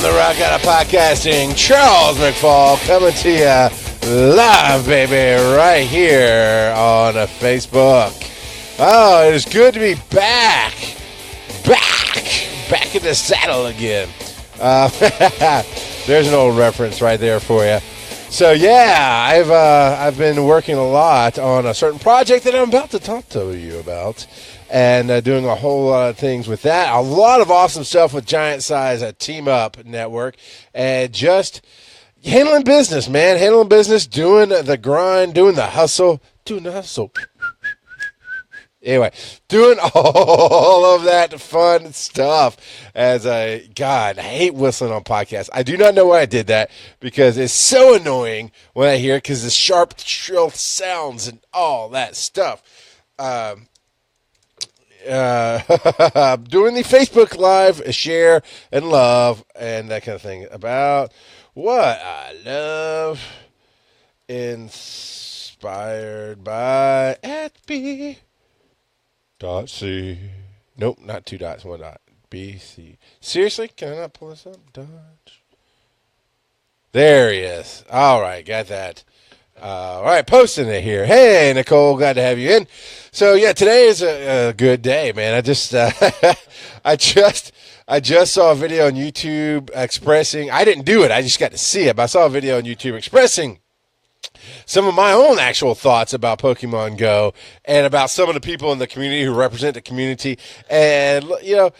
the Rock Out of Podcasting, Charles McFall, coming to you live, baby, right here on Facebook. Oh, it is good to be back in the saddle again. There's an old reference right there for you. So yeah, I've been working a lot on a certain project that I'm about to talk to you about, and doing a whole lot of things with that. A lot of awesome stuff with Giant Size Team Up Network, and just handling business, man. Handling business, doing the grind, doing the hustle. Anyway, doing all of that fun stuff I hate whistling on podcasts. I do not know why I did that, because it's so annoying when I hear it, because the sharp, shrill sounds and all that stuff. Doing the Facebook Live share and love and that kind of thing about what I love, inspired by @B.C. Nope, not 2 dots, 1 dot. BC. Seriously? Can I not pull this up? Dodge. There he is. All right, got that. All right, posting it here. Hey, Nicole, glad to have you in. So yeah, today is a good day, man. I just saw a video on YouTube expressing. I didn't do it. I just got to see it. But I saw a video on YouTube expressing some of my own actual thoughts about Pokemon Go and about some of the people in the community who represent the community. And, you know,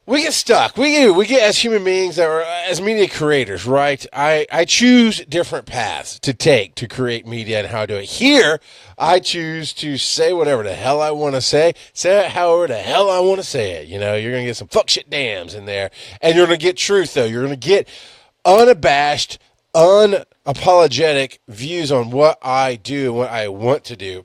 we get stuck. We get, as human beings or as media creators, right? I choose different paths to take to create media and how to do it. Here, I choose to say whatever the hell I want to say it however the hell I want to say it. You know, you're going to get some fuck shit dams in there. And you're going to get truth, though. You're going to get unabashed, unapologetic views on what I do, what I want to do,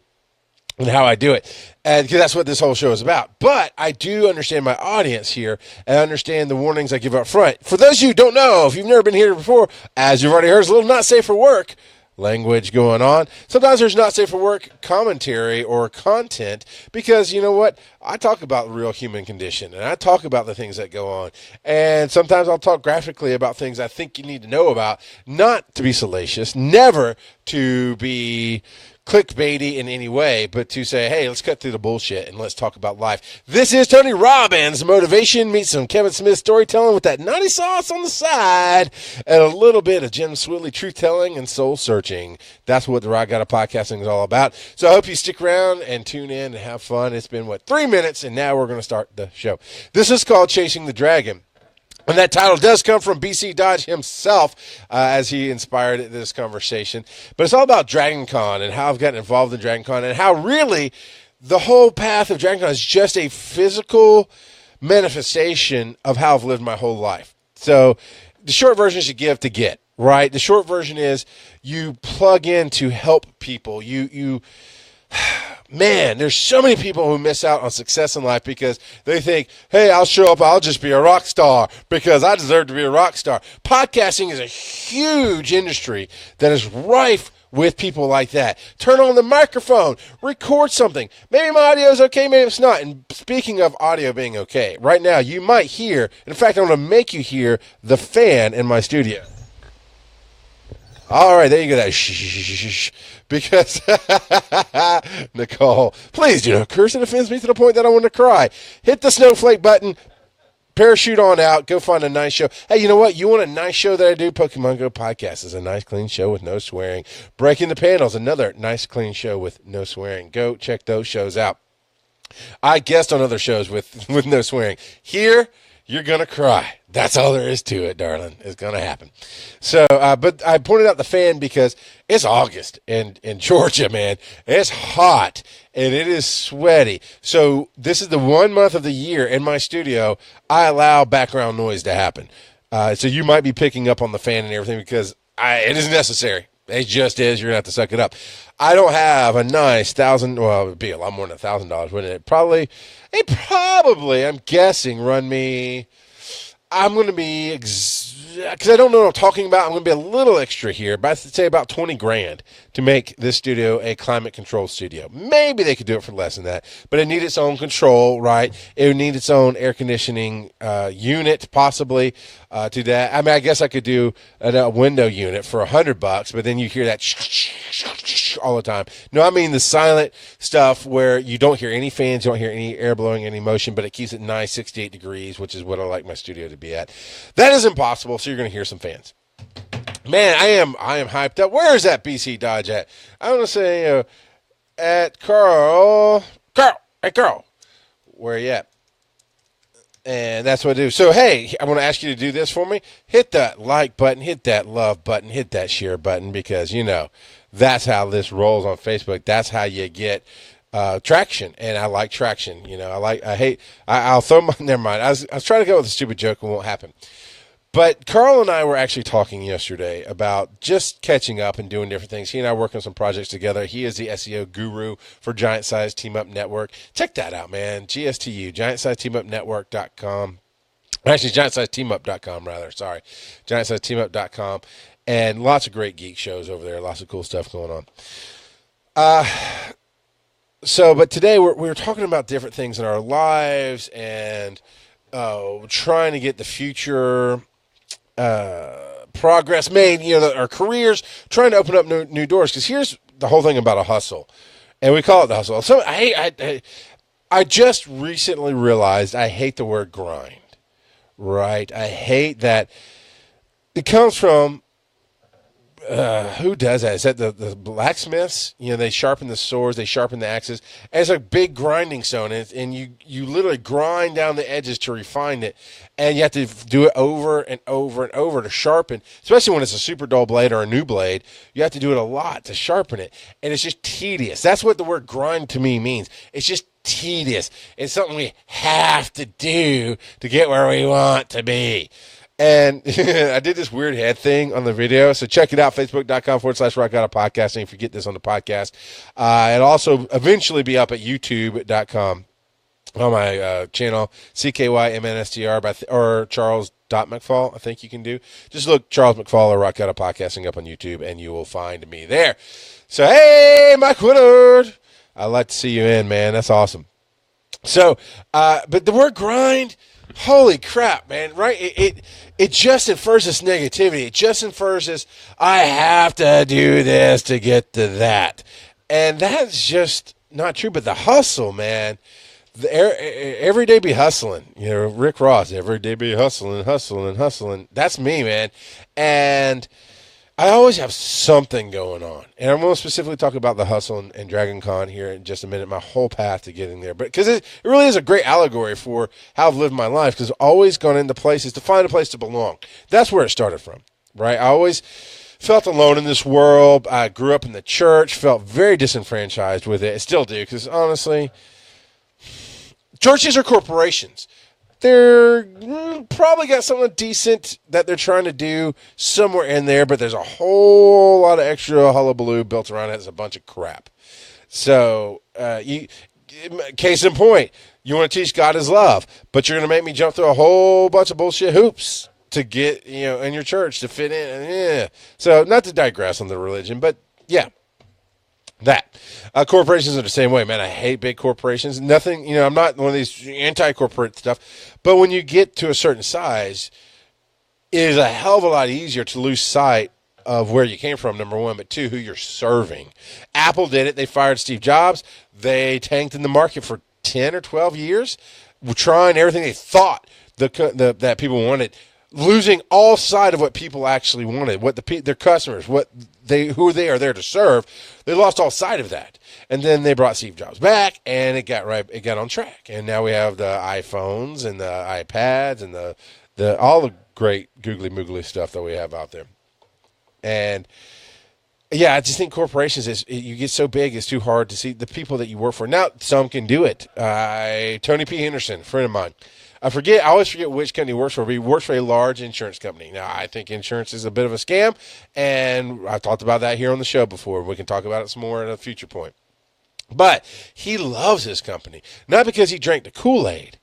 and how I do it. And because that's what this whole show is about. But I do understand my audience here, and I understand the warnings I give up front. For those of you who don't know, if you've never been here before, as you've already heard, there's a little not safe for work language going on. Sometimes there's not safe for work commentary or content, because you know what? I talk about the real human condition, and I talk about the things that go on. And sometimes I'll talk graphically about things I think you need to know about, not to be salacious, never to be clickbaity in any way, but to say, hey, let's cut through the bullshit and let's talk about life. This is Tony Robbins Motivation meets some Kevin Smith storytelling with that nutty sauce on the side and a little bit of Jim Switley truth telling and soul searching. That's what the Rock Out of Podcasting is all about. So I hope you stick around and tune in and have fun. It's been 3 minutes, and now we're going to start the show. This is called Chasing the Dragon. And that title does come from BC Dodge himself, as he inspired this conversation. But it's all about DragonCon and how I've gotten involved in DragonCon, and how really the whole path of DragonCon is just a physical manifestation of how I've lived my whole life. So the short version is you give to get, right? The short version is you plug in to help people. Man, there's so many people who miss out on success in life because they think, hey, I'll show up, I'll just be a rock star because I deserve to be a rock star. Podcasting is a huge industry that is rife with people like that. Turn on the microphone, record something. Maybe my audio is okay, maybe it's not. And speaking of audio being okay, right now you might hear, in fact, I'm going to make you hear the fan in my studio. All right, there you go. That shh. Because, Nicole, please do not curse. It offends me to the point that I want to cry. Hit the snowflake button. Parachute on out. Go find a nice show. Hey, you know what? You want a nice show that I do? Pokemon Go Podcast is a nice, clean show with no swearing. Breaking the Panels, another nice, clean show with no swearing. Go check those shows out. I guest on other shows with no swearing. Here, you're going to cry. That's all there is to it, darling. It's going to happen. So, but I pointed out the fan because it's August in Georgia, man. It's hot and it is sweaty. So this is the 1 month of the year in my studio I allow background noise to happen. So you might be picking up on the fan and everything because it is necessary. It just is. You're going to have to suck it up. I don't have a nice $1,000. Well, it would be a lot more than $1,000, wouldn't it? Probably, I'm guessing, run me. I'm going to be because I don't know what I'm talking about, I'm going to be a little extra here, but I'd say about 20 grand to make this studio a climate control studio. Maybe they could do it for less than that, but it needs its own control, right? It would need its own air conditioning unit, possibly, to that. I mean, I guess I could do a window unit for $100, but then you hear that all the time. No, I mean the silent stuff where you don't hear any fans, you don't hear any air blowing, any motion, but it keeps it nice, 68 degrees, which is what I like my studio to be at. That is impossible, so you're going to hear some fans. Man, I am hyped up. Where is that BC Dodge at? I want to say at Carl. Hey, Carl. Where are you at? And that's what I do. So, hey, I want to ask you to do this for me. Hit that like button, hit that love button, hit that share button, because, you know, that's how this rolls on Facebook. That's how you get traction, and I like traction. You know, I'll throw my, never mind. I was trying to go with a stupid joke, and it won't happen. But Carl and I were actually talking yesterday about just catching up and doing different things. He and I work on some projects together. He is the SEO guru for Giant Size Team Up Network. Check that out, man. GSTU, GiantSizeTeamUpNetwork.com. Actually, GiantSizeTeamUp.com, rather. Sorry. GiantSizeTeamUp.com. And lots of great geek shows over there. Lots of cool stuff going on. But today we were talking about different things in our lives and trying to get the future progress made, you know, our careers, trying to open up new doors. Because here's the whole thing about a hustle, and we call it the hustle. So I just recently realized I hate the word grind, right? I hate that it comes from who does that? Is that the blacksmiths? You know, they sharpen the swords, they sharpen the axes. And it's a big grinding stone, and you literally grind down the edges to refine it, and you have to do it over and over and over to sharpen. Especially when it's a super dull blade or a new blade, you have to do it a lot to sharpen it, and it's just tedious. That's what the word grind to me means. It's just tedious. It's something we have to do to get where we want to be. And I did this weird head thing on the video, so check it out, facebook.com/RockAutoPodcasting if you get this on the podcast. It'll also eventually be up at youtube.com on my channel, CKYMNSTR, or Charles.McFall, I think you can do. Just look Charles McFall or Rock Auto Podcasting up on YouTube, and you will find me there. So, hey, Mike Woodard, I'd like to see you in, man. That's awesome. So, but the word grind, holy crap, man, right? It just infers this negativity. It just infers this, I have to do this to get to that. And that's just not true. But the hustle, man, every day be hustling. You know, Rick Ross, every day be hustling. That's me, man. And I always have something going on. And I'm going to specifically talk about the hustle and DragonCon here in just a minute, my whole path to getting there. But because it really is a great allegory for how I've lived my life, because I've always gone into places to find a place to belong. That's where it started from, right? I always felt alone in this world. I grew up in the church, felt very disenfranchised with it. I still do, because honestly, churches are corporations. They're probably got something decent that they're trying to do somewhere in there, but there's a whole lot of extra hullabaloo built around it. It's a bunch of crap. So, case in point, you want to teach God is love, but you're going to make me jump through a whole bunch of bullshit hoops to get, you know, in your church to fit in. Yeah. So, not to digress on the religion, but yeah. That. Corporations are the same way, man. I hate big corporations. Nothing, you know, I'm not one of these anti-corporate stuff. But when you get to a certain size, it is a hell of a lot easier to lose sight of where you came from, number one, but two, who you're serving. Apple did it. They fired Steve Jobs. They tanked in the market for 10 or 12 years, trying everything they thought that people wanted, losing all sight of what people actually wanted, what their customers, who they are there to serve. They lost all sight of that. And then they brought Steve Jobs back, and it got on track. And now we have the iPhones and the iPads and the all the great googly moogly stuff that we have out there. And yeah, I just think corporations, you get so big, it's too hard to see the people that you work for. Now, some can do it. Tony P. Henderson, a friend of mine. I always forget which company he works for, but he works for a large insurance company. Now, I think insurance is a bit of a scam, and I've talked about that here on the show before. We can talk about it some more at a future point. But he loves his company, not because he drank the Kool-Aid,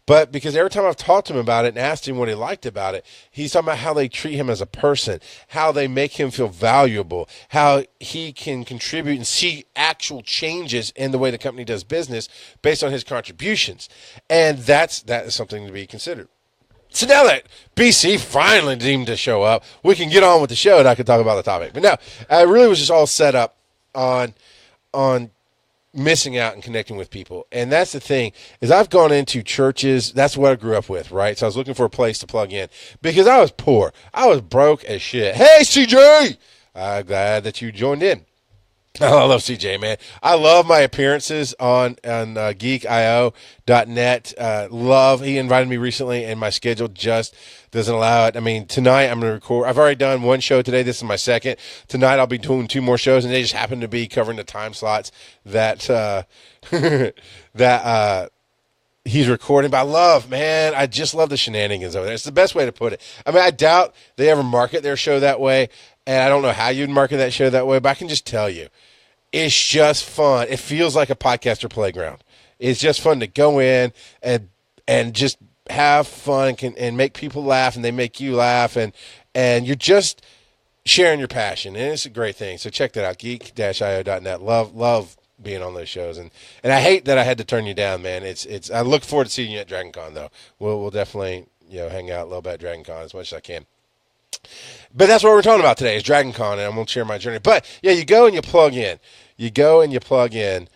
But because every time I've talked to him about it and asked him what he liked about it, he's talking about how they treat him as a person, how they make him feel valuable, how he can contribute and see actual changes in the way the company does business based on his contributions. And that is something to be considered. So now that BC finally deemed to show up, we can get on with the show and I can talk about the topic. But no, I really was just all set up on missing out and connecting with people. And that's the thing, is I've gone into churches. That's what I grew up with, right? So I was looking for a place to plug in because I was poor. I was broke as shit. Hey, CJ! I'm glad that you joined in. Oh, I love CJ, man. I love my appearances on geekio.net. He invited me recently, and my schedule just doesn't allow it. I mean, tonight I'm going to record. I've already done one show today. This is my second. Tonight I'll be doing 2 more shows, and they just happen to be covering the time slots that he's recording. But I just love the shenanigans over there. It's the best way to put it. I mean, I doubt they ever market their show that way, and I don't know how you'd market that show that way, but I can just tell you, it's just fun. It feels like a podcaster playground. It's just fun to go in and just have fun and make people laugh, and they make you laugh, and you're just sharing your passion, and it's a great thing. So check that out, geek-io.net. Love being on those shows, and I hate that I had to turn you down, man. It's I look forward to seeing you at DragonCon, though. We'll definitely hang out a little bit at DragonCon as much as I can. But that's what we're talking about today is DragonCon, and I'm going to share my journey. But, yeah, you go and you plug in. You go and you plug in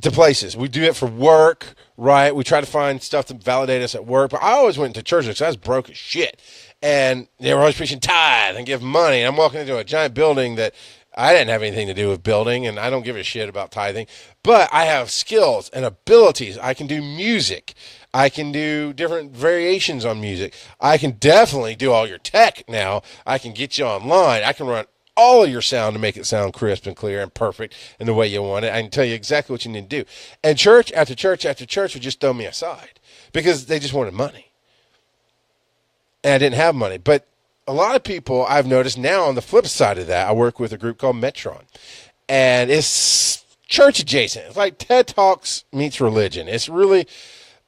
to places. We do it for work, right? We try to find stuff to validate us at work. But I always went to church because I was broke as shit. And they were always preaching tithe and give money. And I'm walking into a giant building that I didn't have anything to do with building, and I don't give a shit about tithing. But I have skills and abilities. I can do music. I can do different variations on music. I can definitely do all your tech now. I can get you online. I can run all of your sound to make it sound crisp and clear and perfect in the way you want it. I can tell you exactly what you need to do. And church after church after church would just throw me aside because they just wanted money. And I didn't have money. But a lot of people I've noticed now on the flip side of that, I work with a group called Metron. And it's church adjacent. It's like TED Talks meets religion.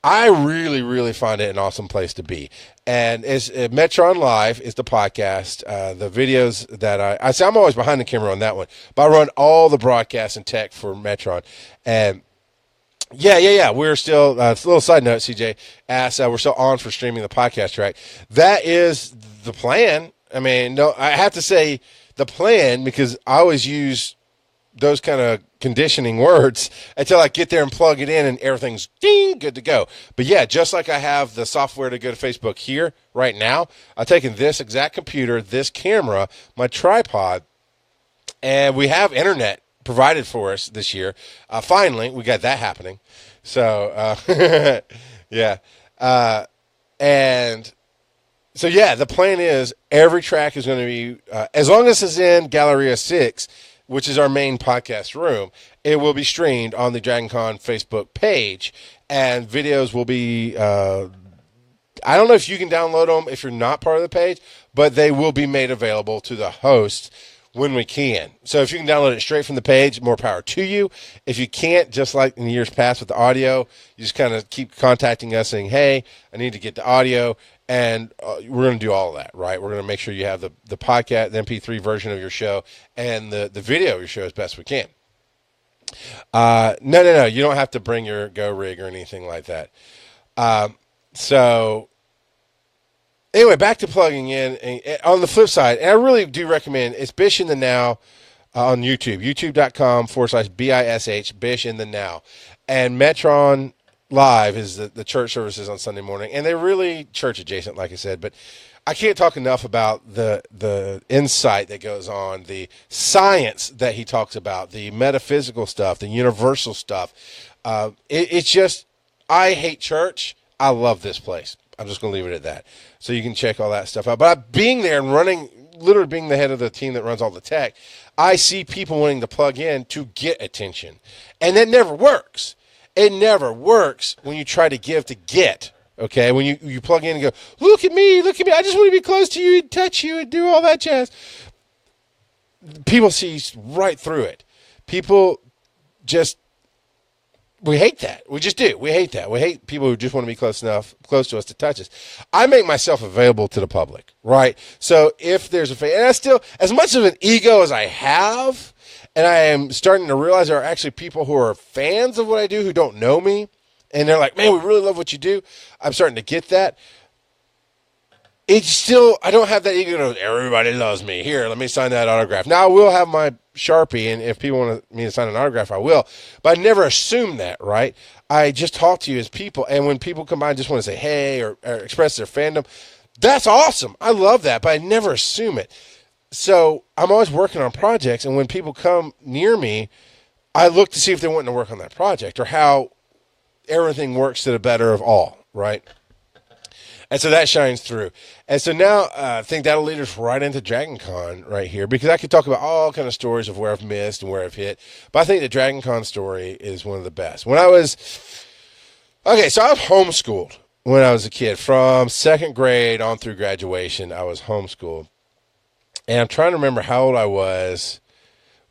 I really find it an awesome place to be. And it's Metron Live is the podcast. The videos that I say I'm always behind the camera on that one, but I run all the broadcasts and tech for Metron. And yeah. We're still, a little side note, CJ asked, we're still on for streaming the podcast track. That is the plan. I mean, no, I have to say the plan because I always use those kind of conditioning words until I get there and plug it in and everything's ding, good to go. But yeah, just like I have the software to go to Facebook here right now, I've taken this exact computer, this camera, my tripod, and we have internet provided for us this year. Finally, we got that happening. So, yeah. And so, yeah, the plan is every track is going to be, as long as it's in Galleria 6, which is our main podcast room, it will be streamed on the DragonCon Facebook page, and videos will be, I don't know if you can download them if you're not part of the page, but they will be made available to the host when we can. So if you can download it straight from the page, more power to you. If you can't, just like in years past with the audio, you just kind of keep contacting us saying, hey, I need to get the audio. And we're going to do all of that, right? We're going to make sure you have the podcast, the MP3 version of your show, and the video of your show as best we can. No. You don't have to bring your Go rig or anything like that. So anyway, back to plugging in. And on the flip side, and I really do recommend, it's Bish in the Now on YouTube, youtube.com/BISH, Bish in the Now. And Metron Live is the church services on Sunday morning, and they're really church adjacent, like I said, but I can't talk enough about the insight that goes on, the science that he talks about, the metaphysical stuff, the universal stuff. It's just, I hate church. I love this place. I'm just going to leave it at that. So you can check all that stuff out. But being there and literally being the head of the team that runs all the tech, I see people wanting to plug in to get attention, and that never works. It never works when you try to give to get, okay? When you plug in and go, look at me, I just want to be close to you and touch you and do all that jazz. People see right through it. People just we hate that. We just do. We hate that. We hate people who just want to be close to us to touch us. I make myself available to the public, right? So if there's a fan, and I still, as much of an ego as I have, and I am starting to realize there are actually people who are fans of what I do who don't know me, and they're like, man, we really love what you do. I'm starting to get that. It's still, I don't have that ego to, everybody loves me. Here, let me sign that autograph. Now, I will have my Sharpie, and if people want me to sign an autograph, I will. But I never assume that, right? I just talk to you as people, and when people come by and just want to say hey or express their fandom, that's awesome. I love that, but I never assume it. So I'm always working on projects, and when people come near me, I look to see if they're wanting to work on that project or how everything works to the better of all, right? And so that shines through. And so now I think that'll lead us right into DragonCon right here, because I could talk about all kind of stories of where I've missed and where I've hit. But I think the DragonCon story is one of the best. So I was homeschooled when I was a kid. From second grade on through graduation, I was homeschooled. And I'm trying to remember how old I was.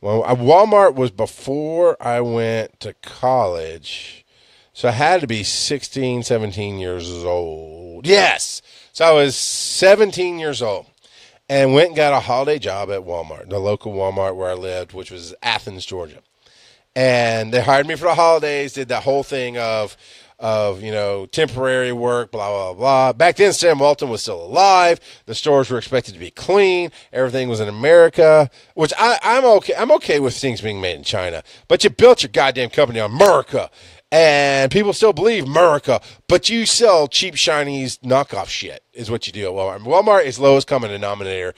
Well, Walmart was before I went to college. So I had to be 16, 17 years old. Yes. So I was 17 years old and went and got a holiday job at Walmart, the local Walmart where I lived, which was Athens, Georgia. And they hired me for the holidays, did that whole thing of temporary work, blah, blah, blah. Back then, Sam Walton was still alive. The stores were expected to be clean. Everything was in America, which I'm okay. I'm okay with things being made in China. But you built your goddamn company on America. And people still believe America, but you sell cheap Chinese knockoff shit is what you do at Walmart. Walmart is lowest common denominator.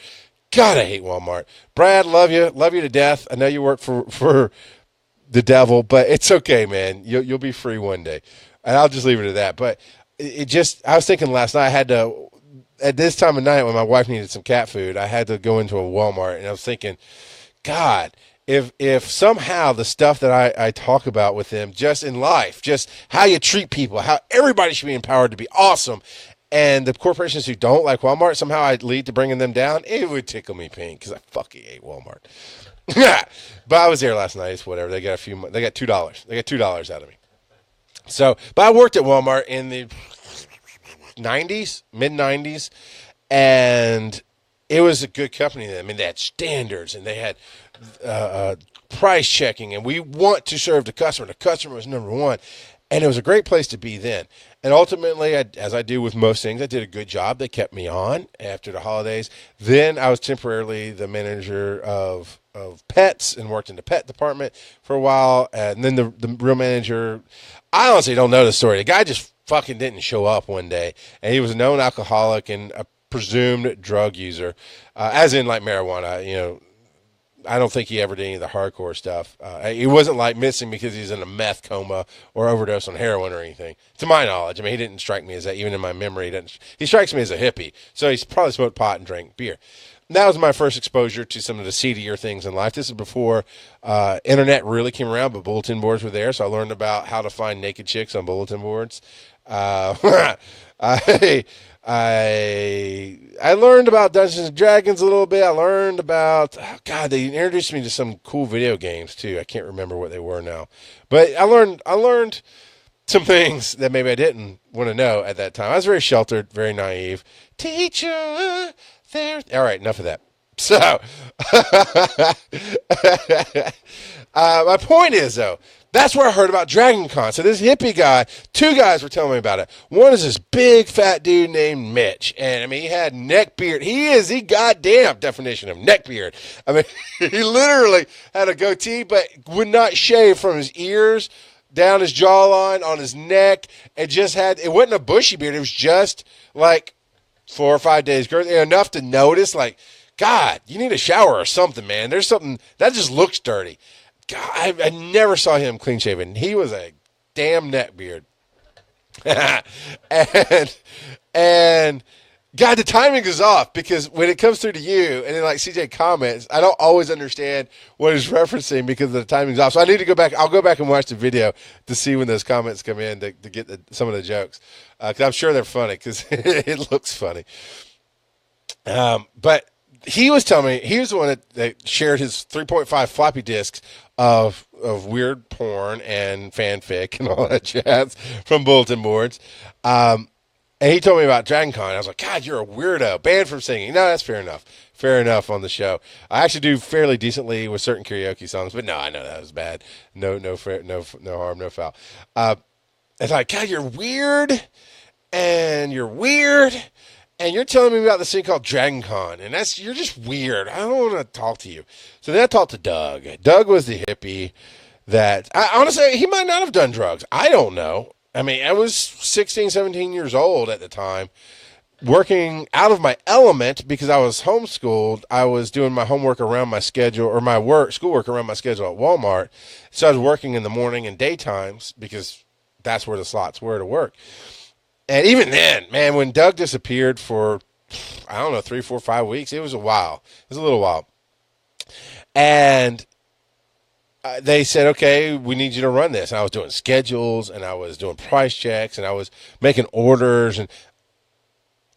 God, I hate Walmart. Brad, love you to death. I know you work for the devil, but it's okay, man. You'll be free one day, and I'll just leave it at that. But I was thinking last night I had to, at this time of night when my wife needed some cat food, I had to go into a Walmart, and I was thinking, God. If somehow the stuff that I talk about with them just in life, just how you treat people, how everybody should be empowered to be awesome, and the corporations who don't like Walmart, somehow I lead to bringing them down, it would tickle me pink because I fucking hate Walmart. But I was there last night. It's whatever. They got $2. They got $2 out of me. So, but I worked at Walmart in the 90s, mid-90s, and it was a good company then. I mean, they had standards, and they had price checking, and we want to serve the customer. The customer was number one, and it was a great place to be then. And ultimately, as I do with most things, I did a good job. They kept me on after the holidays. Then I was temporarily the manager of pets and worked in the pet department for a while. And then the real manager, I honestly don't know the story. The guy just fucking didn't show up one day, and he was a known alcoholic and a presumed drug user, as in like marijuana, I don't think he ever did any of the hardcore stuff. He wasn't like missing because he's in a meth coma or overdose on heroin or anything. To my knowledge, I mean, he didn't strike me as that. Even in my memory, he strikes me as a hippie. So he's probably smoked pot and drank beer. And that was my first exposure to some of the seedier things in life. This is before internet really came around, but bulletin boards were there. So I learned about how to find naked chicks on bulletin boards. I learned about Dungeons and Dragons a little bit. I learned about, they introduced me to some cool video games too. I can't remember what they were now, but I learned some things that maybe I didn't want to know at that time. I was very sheltered, very naive. Teacher, there. All right, enough of that. So, my point is though, that's where I heard about DragonCon. So this hippie guy, two guys were telling me about it. One is this big fat dude named Mitch. And I mean, he had neck beard. He is the goddamn definition of neck beard. I mean, he literally had a goatee, but would not shave from his ears down his jawline on his neck. It wasn't a bushy beard. It was just like 4 or 5 days growth. Enough to notice, like, God, you need a shower or something, man. There's something that just looks dirty. God, I never saw him clean shaven. He was a damn neckbeard. and God, the timing is off because when it comes through to you and then like CJ comments, I don't always understand what he's referencing because the timing's off. So I need to go back. I'll go back and watch the video to see when those comments come in to get some of the jokes. Because I'm sure they're funny because it looks funny. But he was telling me, he was the one that shared his 3.5 floppy disks of weird porn and fanfic and all that jazz from bulletin boards. And he told me about DragonCon. I was like, God, you're a weirdo. Banned from singing. No, that's fair enough. Fair enough on the show. I actually do fairly decently with certain karaoke songs, but no, I know that was bad. No harm, no foul. It's like, God, you're weird, and you're telling me about this thing called DragonCon, and you're just weird. I don't want to talk to you. So then I talked to Doug. Doug was the hippie that, honestly, he might not have done drugs. I don't know. I mean, I was 16, 17 years old at the time, working out of my element because I was homeschooled. I was doing my homework around my schedule, or my schoolwork around my schedule at Walmart. So I was working in the morning and daytimes because that's where the slots were to work. And even then, man, when Doug disappeared for, I don't know, 3, 4, 5 weeks, it was a while. It was a little while. And they said, okay, we need you to run this. And I was doing schedules, and I was doing price checks, and I was making orders. And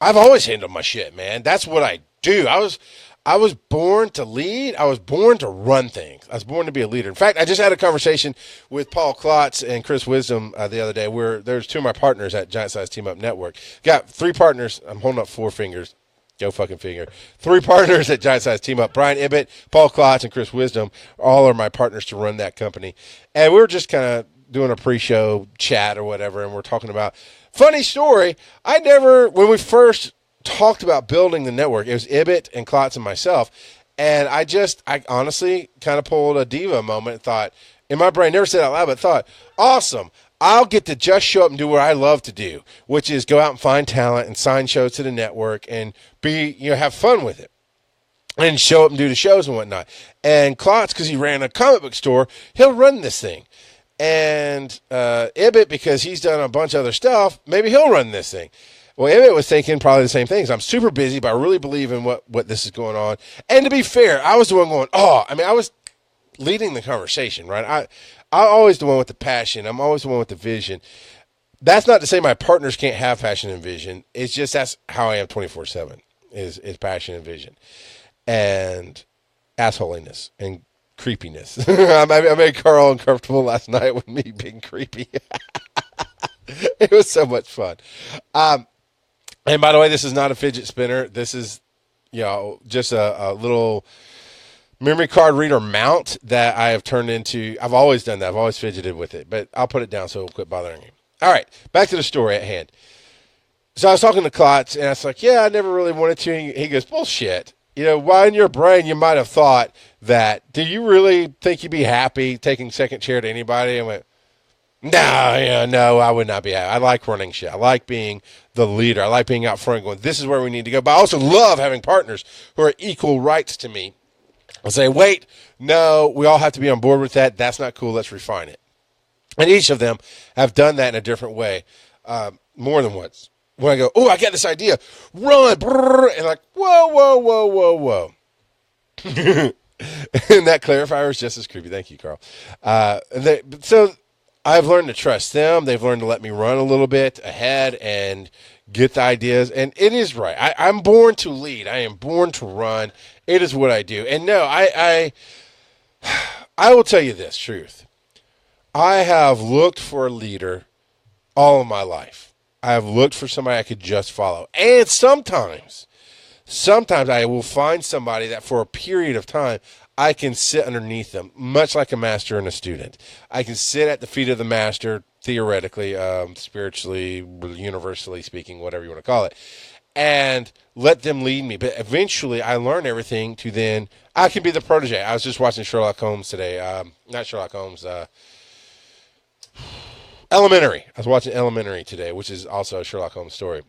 I've always handled my shit, man. That's what I do. I was born to lead. I was born to run things. I was born to be a leader. In fact, I just had a conversation with Paul Klotz and Chris Wisdom the other day, where there's two of my partners at Giant Size Team Up Network. Got 3 partners. I'm holding up 4 fingers. Go fucking figure. 3 partners at Giant Size Team Up. Brian Ibbett, Paul Klotz, and Chris Wisdom all are my partners to run that company. And we were just kind of doing a pre-show chat or whatever, and we're talking about, funny story, when we first talked about building the network, it was Ibbett and Klotz and myself, and I honestly kind of pulled a diva moment and thought, in my brain, never said it out loud, but thought, awesome, I'll get to just show up and do what I love to do, which is go out and find talent and sign shows to the network and have fun with it and show up and do the shows and whatnot. And Klotz, because he ran a comic book store, he'll run this thing. And Ibbett, because he's done a bunch of other stuff, maybe he'll run this thing. Well, Ibbett was thinking probably the same things. I'm super busy, but I really believe in what this is going on. And to be fair, I was the one going, I was leading the conversation, right? I'm always the one with the passion. I'm always the one with the vision. That's not to say my partners can't have passion and vision. It's just that's how I am 24/7 is passion and vision. And assholiness and creepiness. I made Carl uncomfortable last night with me being creepy. It was so much fun. And by the way, this is not a fidget spinner. This is, just a little memory card reader mount that I have turned into. I've always done that. I've always fidgeted with it, but I'll put it down so it'll quit bothering you. All right, back to the story at hand. So I was talking to Klotz, and I was like, yeah, I never really wanted to. And he goes, bullshit. Why in your brain you might have thought that, do you really think you'd be happy taking second chair to anybody? I went, no, I would not be happy. I like running shit. I like being the leader. I like being out front going, this is where we need to go. But I also love having partners who are equal rights to me. I'll say, wait, no, we all have to be on board with that. That's not cool. Let's refine it. And each of them have done that in a different way, more than once. When I go, I got this idea, run, brrr, and like, whoa. And that clarifier is just as creepy. Thank you, Carl. So I've learned to trust them. They've learned to let me run a little bit ahead and get the ideas. And it is right. I'm born to lead. I am born to run. It is what I do. And no, I will tell you this truth. I have looked for a leader all of my life. I have looked for somebody I could just follow. And sometimes I will find somebody that for a period of time, I can sit underneath them, much like a master and a student. I can sit at the feet of the master, theoretically, spiritually, universally speaking, whatever you want to call it, and let them lead me. But eventually, I learn everything to then, I can be the protege. I was just watching Sherlock Holmes today. Not Sherlock Holmes, Elementary. I was watching Elementary today, which is also a Sherlock Holmes story.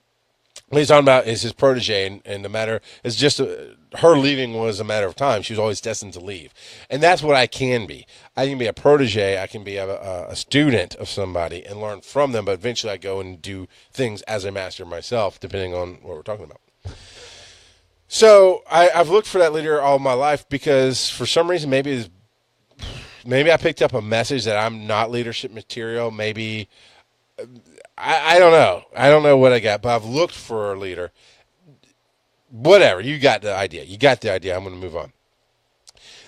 What he's talking about is his protege, and the matter is just her leaving was a matter of time. She was always destined to leave. And that's what I can be. I can be a protege. I can be a student of somebody and learn from them, but eventually I go and do things as a master myself, depending on what we're talking about. So I've looked for that leader all my life because for some reason, maybe I picked up a message that I'm not leadership material. Maybe I don't know. I don't know what I got, but I've looked for a leader. whatever. You got the idea. I'm going to move on.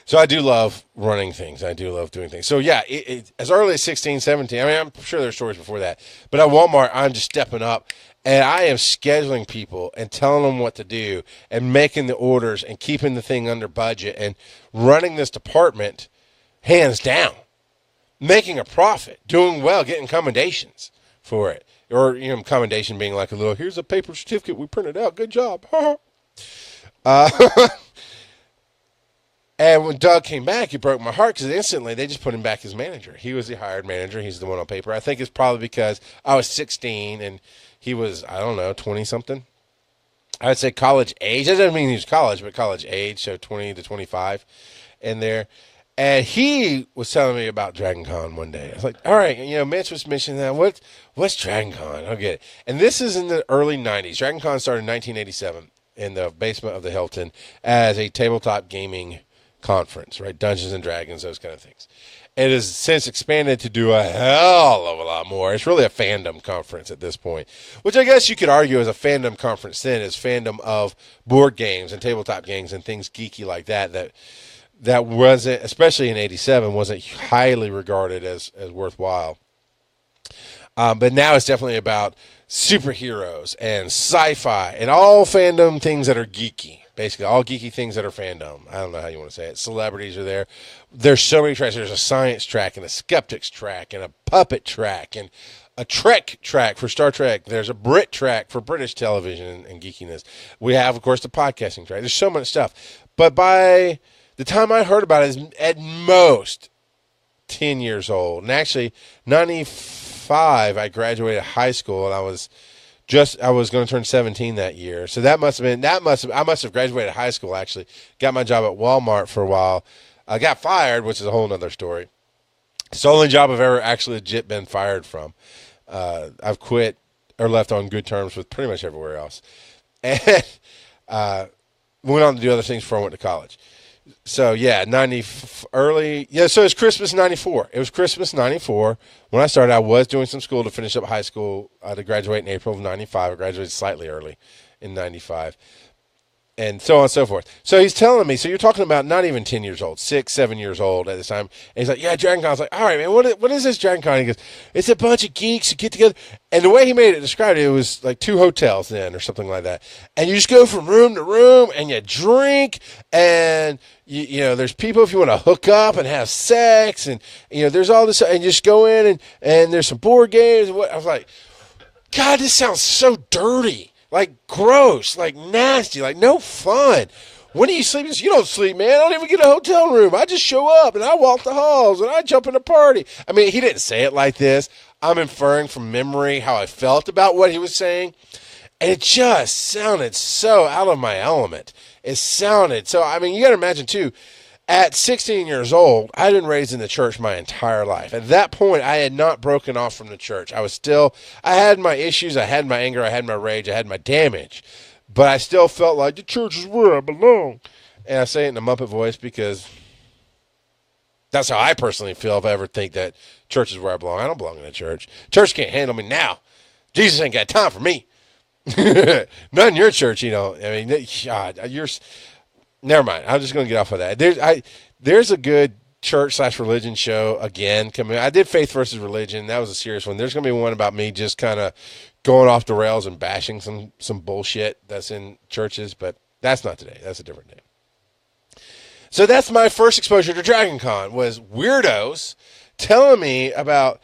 So I do love running things. I do love doing things. So yeah, as early as 16, 17, I mean, I'm sure there's stories before that. But at Walmart, I'm just stepping up. And I am scheduling people and telling them what to do and making the orders and keeping the thing under budget and running this department hands down. Making a profit, doing well, getting commendations for it. Or, commendation being like a little, here's a paper certificate we printed out. Good job. And when Doug came back, it broke my heart because instantly they just put him back as manager. He was the hired manager. He's the one on paper. I think it's probably because I was 16 and he was, 20-something. I would say college age. That doesn't mean he was college, but college age, so 20 to 25 in there. And he was telling me about DragonCon one day. I was like, all right, Mitch was mentioning that. What's DragonCon? I'll get it. And this is in the early 90s. DragonCon started in 1987 in the basement of the Hilton as a tabletop gaming conference, right? Dungeons and Dragons, those kind of things. It has since expanded to do a hell of a lot more. It's really a fandom conference at this point, which I guess you could argue is a fandom conference then, is fandom of board games and tabletop games and things geeky like that wasn't, especially in 87, wasn't highly regarded as worthwhile. But now it's definitely about superheroes and sci-fi and all fandom things that are geeky. Basically, all geeky things that are fandom. I don't know how you want to say it. Celebrities are there. There's so many tracks. There's a science track and a skeptics track and a puppet track and a Trek track for Star Trek. There's a Brit track for British television and geekiness. We have, of course, the podcasting track. There's so much stuff. But by the time I heard about it, is at most 10 years old. And actually, 95, I graduated high school, and I was going to turn 17 that year. So I must have graduated high school, actually. Got my job at Walmart for a while. I got fired, which is a whole nother story. It's the only job I've ever actually legit been fired from. I've quit or left on good terms with pretty much everywhere else. And went on to do other things before I went to college. So yeah, so it's Christmas 94. It was Christmas 94. When I started, I was doing some school to finish up high school to graduate in April of 95. I graduated slightly early in 95. And so on and so forth. So he's telling me, so you're talking about not even 10 years old, 6, 7 years old at this time. And he's like, yeah, DragonCon. I was like, all right, man, what is this DragonCon? He goes, it's a bunch of geeks who get together. And the way he made it described it was like 2 hotels then or something like that. And you just go from room to room and you drink and there's people if you want to hook up and have sex and, there's all this, and you just go in and there's some board games. I was like, God, this sounds so dirty. Like gross, like nasty, like no fun. When do you sleep? You don't sleep, man. I don't even get a hotel room. I just show up and I walk the halls and I jump in a party. I mean, he didn't say it like this. I'm inferring from memory how I felt about what he was saying. And it just sounded so out of my element. It sounded so, I mean, you got to imagine too, at 16 years old, I'd been raised in the church my entire life. At that point, I had not broken off from the church. I had my issues, I had my anger, I had my rage, I had my damage. But I still felt like the church is where I belong. And I say it in a Muppet voice because that's how I personally feel if I ever think that church is where I belong. I don't belong in a church. Church can't handle me now. Jesus ain't got time for me. Not in your church, I mean, God, never mind. I'm just going to get off of that. There's a good church/religion show again coming. I did Faith versus Religion. That was a serious one. There's going to be one about me just kind of going off the rails and bashing some bullshit that's in churches, but that's not today. That's a different day. So that's my first exposure to DragonCon, was weirdos telling me about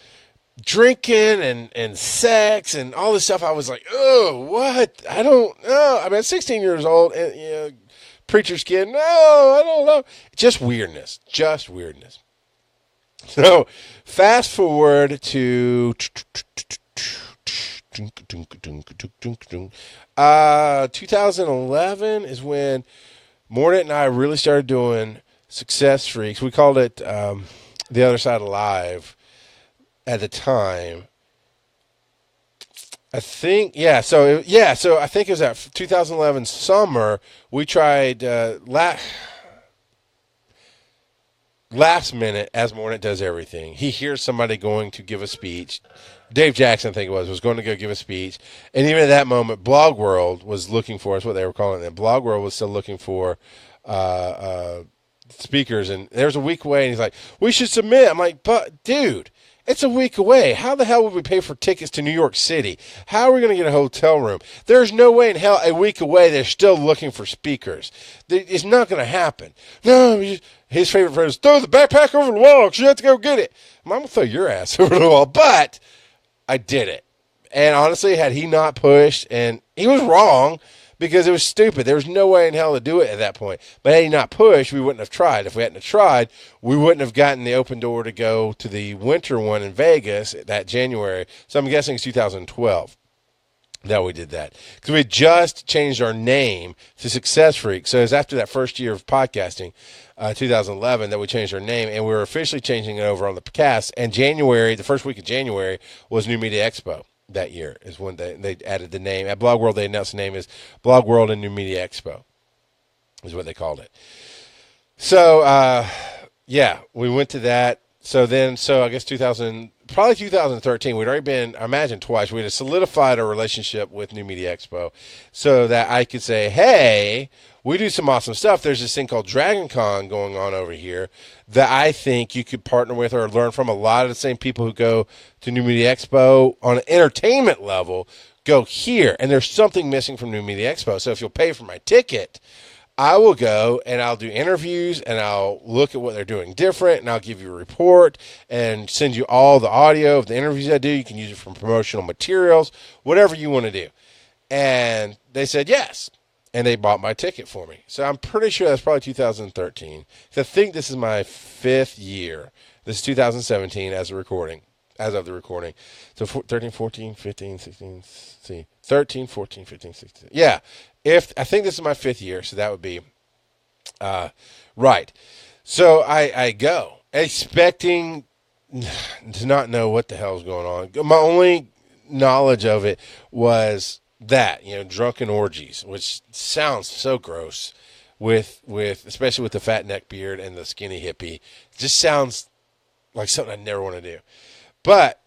drinking and sex and all this stuff. I was like, oh, what? I don't know. I mean, 16 years old, and preacher's kid. No, I don't know. Just weirdness. So fast forward to 2011 is when Mordant and I really started doing Success Freaks. We called it The Other Side of Live at the time. I think, so I think it was that 2011 summer, we tried last minute, as Mordant does everything. He hears somebody going to give a speech, Dave Jackson, I think it was going to go give a speech. And even at that moment, Blog World was looking for, that's what they were calling it. Blog World was still looking for speakers. And there was a week away, and he's like, we should submit. I'm like, but dude, it's a week away. How the hell would we pay for tickets to New York City? How are we going to get a hotel room? There's no way in hell a week away they're still looking for speakers. It's not going to happen. No, his favorite phrase is, throw the backpack over the wall because you have to go get it. I'm going to throw your ass over the wall. But I did it. And honestly, had he not pushed, and he was wrong, because it was stupid. There was no way in hell to do it at that point. But had he not pushed, we wouldn't have tried. If we hadn't have tried, we wouldn't have gotten the open door to go to the winter one in Vegas that January. So I'm guessing it's 2012 that we did that. Because we had just changed our name to Success Freak. So it was after that first year of podcasting, 2011, that we changed our name. And we were officially changing it over on the cast. And January, the first week of January, was New Media Expo. That year is when they added the name. At Blog World, they announced the name is Blog World and New Media Expo is what they called it. So, yeah, we went to that. So I guess 2013, we'd already been, I imagine, twice. We had solidified our relationship with New Media Expo so that I could say, hey, we do some awesome stuff. There's this thing called DragonCon going on over here that I think you could partner with or learn from. A lot of the same people who go to New Media Expo on an entertainment level go here. And there's something missing from New Media Expo. So if you'll pay for my ticket, I will go and I'll do interviews and I'll look at what they're doing different, and I'll give you a report and send you all the audio of the interviews I do. You can use it for promotional materials, whatever you want to do. And they said yes. And they bought my ticket for me. So I'm pretty sure that's probably 2013. So I think this is my 5th year. This is 2017 as of the recording. So 13, 14, 15, 16, see, 13, 14, 15, 16. Yeah. I think this is my 5th year, so that would be right. So I go expecting to not know what the hell is going on. My only knowledge of it was that, drunken orgies, which sounds so gross with especially with the fat neck beard and the skinny hippie. It just sounds like something I never want to do. But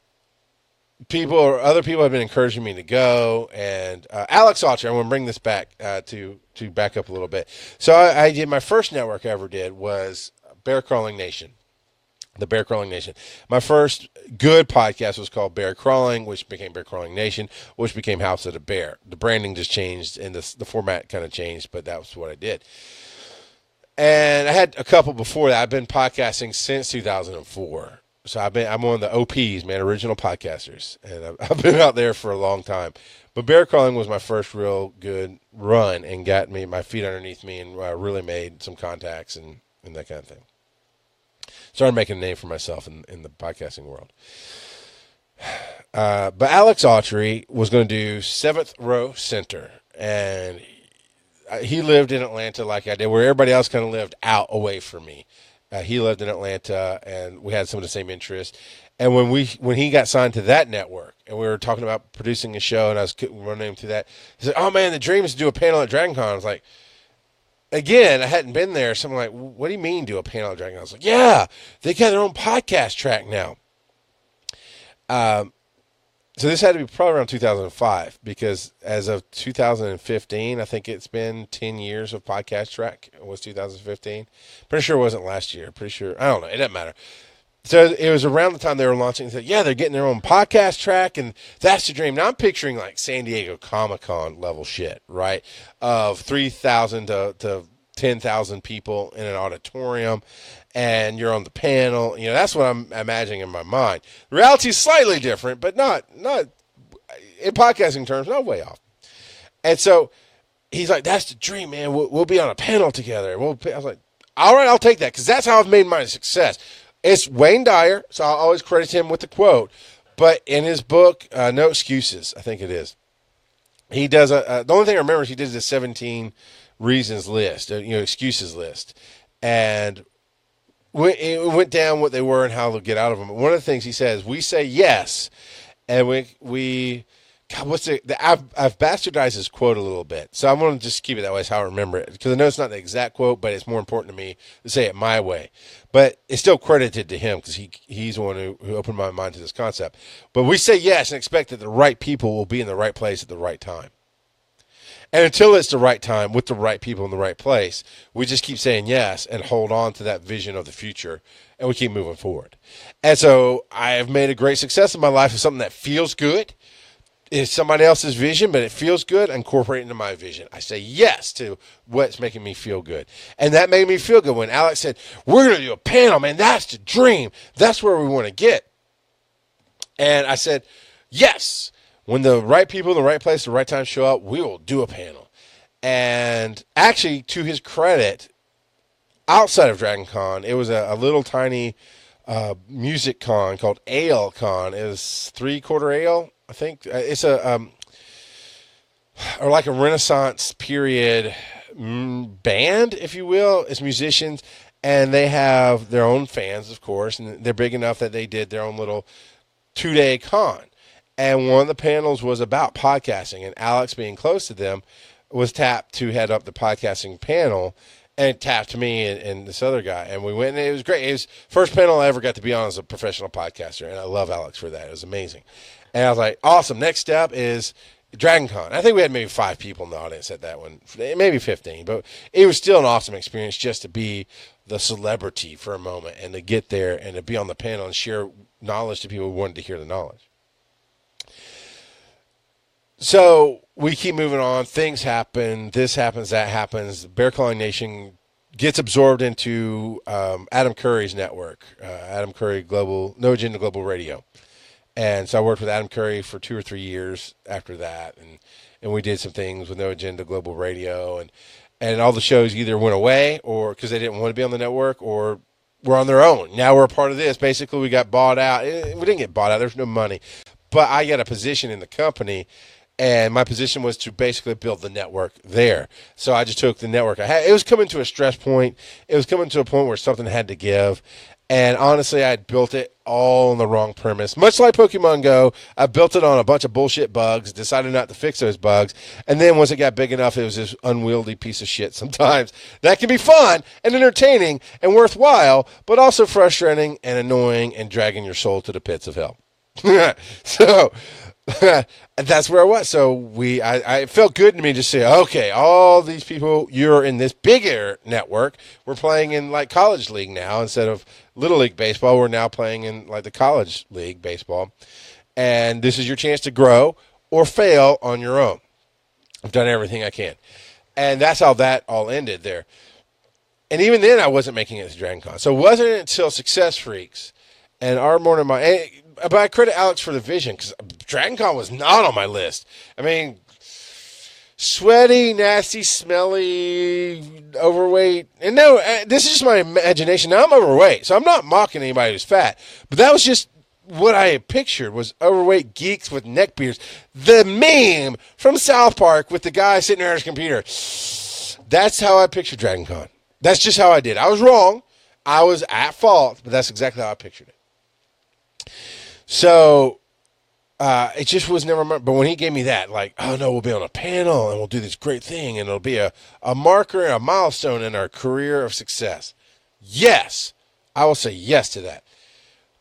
other people have been encouraging me to go, and Alex Autry, I'm going to bring this back to back up a little bit. So I did, my first network I ever did was Bear Crawling Nation. The Bear Crawling Nation. My first good podcast was called Bear Crawling, which became Bear Crawling Nation, which became House of the Bear. The branding just changed, and the format kind of changed, but that was what I did. And I had a couple before that. I've been podcasting since 2004. So I'm one of the OPs, man, original podcasters, and I've been out there for a long time. But Bear Crawling was my first real good run and got me my feet underneath me, and I really made some contacts and that kind of thing. Started making a name for myself in the podcasting world. But Alex Autry was going to do 7th Row Center, and he lived in Atlanta like I did, where everybody else kind of lived out away from me. He lived in Atlanta, and we had some of the same interests. And when he got signed to that network, and we were talking about producing a show, and I was running him through that, he said, "Oh man, the dream is to do a panel at DragonCon." I was like, again, I hadn't been there, so I'm like, "What do you mean do a panel at DragonCon?" I was like, "Yeah, they got their own podcast track now." So this had to be probably around 2005, because as of 2015, I think it's been 10 years of podcast track. It was 2015. Pretty sure it wasn't last year. Pretty sure. I don't know. It doesn't matter. So it was around the time they were launching. They said, yeah, they're getting their own podcast track, and that's the dream. Now I'm picturing like San Diego Comic-Con level shit, right? Of 3,000 to 10,000 people in an auditorium, and you're on the panel. That's what I'm imagining in my mind. The reality is slightly different, but not in podcasting terms, not way off. And so he's like, "That's the dream, man. We'll be on a panel together." I was like, "All right, I'll take that," because that's how I've made my success. It's Wayne Dyer, so I'll always credit him with the quote. But in his book, No Excuses, I think it is, he does the only thing I remember is he did the 17 reasons list, excuses list, and it went down what they were and how they'll get out of them. One of the things he says, we say yes, and we God, I've bastardized his quote a little bit, so I'm going to just keep it that way. Is how I remember it, because I know it's not the exact quote, but it's more important to me to say it my way. But it's still credited to him because he's the one who opened my mind to this concept. But we say yes and expect that the right people will be in the right place at the right time. And until it's the right time with the right people in the right place, we just keep saying yes and hold on to that vision of the future, and we keep moving forward. And so I have made a great success in my life of something that feels good. It's somebody else's vision, but it feels good. Incorporate it into my vision. I say yes to what's making me feel good. And that made me feel good when Alex said, we're going to do a panel, man. That's the dream. That's where we want to get. And I said, yes. When the right people in the right place, the right time show up, we will do a panel. And actually, to his credit, outside of DragonCon, it was a little tiny music con called Ale Con. It was 3/4 ale. I think it's or like a Renaissance period band, if you will. It's musicians, and they have their own fans, of course, and they're big enough that they did their own little 2-day con. And one of the panels was about podcasting, and Alex, being close to them, was tapped to head up the podcasting panel, and tapped me and this other guy, and we went, and it was great. It was the first panel I ever got to be on as a professional podcaster, and I love Alex for that. It was amazing. And I was like, awesome. Next step is DragonCon. I think we had maybe 5 people in the audience at that one, maybe 15, but it was still an awesome experience just to be the celebrity for a moment and to get there and to be on the panel and share knowledge to people who wanted to hear the knowledge. So we keep moving on. Things happen. This happens, that happens. Bear Clawing Nation gets absorbed into Adam Curry's network, Adam Curry Global, No Agenda Global Radio. And so I worked with Adam Curry for 2 or 3 years after that, and we did some things with No Agenda Global Radio, and all the shows either went away or because they didn't want to be on the network, or were on their own. Now we're a part of this. Basically, we got bought out. We didn't get bought out. There's no money, but I got a position in the company, and my position was to basically build the network there. So I just took the network I had. It was coming to a stress point. It was coming to a point where something had to give. And honestly, I had built it all on the wrong premise. Much like Pokemon Go, I built it on a bunch of bullshit bugs, decided not to fix those bugs, and then once it got big enough, it was this unwieldy piece of shit sometimes. That can be fun and entertaining and worthwhile, but also frustrating and annoying and dragging your soul to the pits of hell. So that's where I was. So I felt good to me to say, okay, all these people, you're in this bigger network. We're playing in like college league now instead of little league baseball. We're now playing in like the college league baseball, and this is your chance to grow or fail on your own. I've done everything I can, and that's how that all ended there. And even then, I wasn't making it to DragonCon. So it wasn't until Success Freaks and our morning mind. But I credit Alex for the vision, because DragonCon was not on my list. I mean, sweaty, nasty, smelly, overweight. And no, this is just my imagination. Now I'm overweight, so I'm not mocking anybody who's fat. But that was just what I had pictured, was overweight geeks with neck beards. The meme from South Park with the guy sitting there at his computer. That's how I pictured DragonCon. That's just how I did. I was wrong. I was at fault, but that's exactly how I pictured it. So it just was never, but when he gave me that, like, oh no, we'll be on a panel and we'll do this great thing and it'll be a marker and a milestone in our career of success. Yes, I will say yes to that.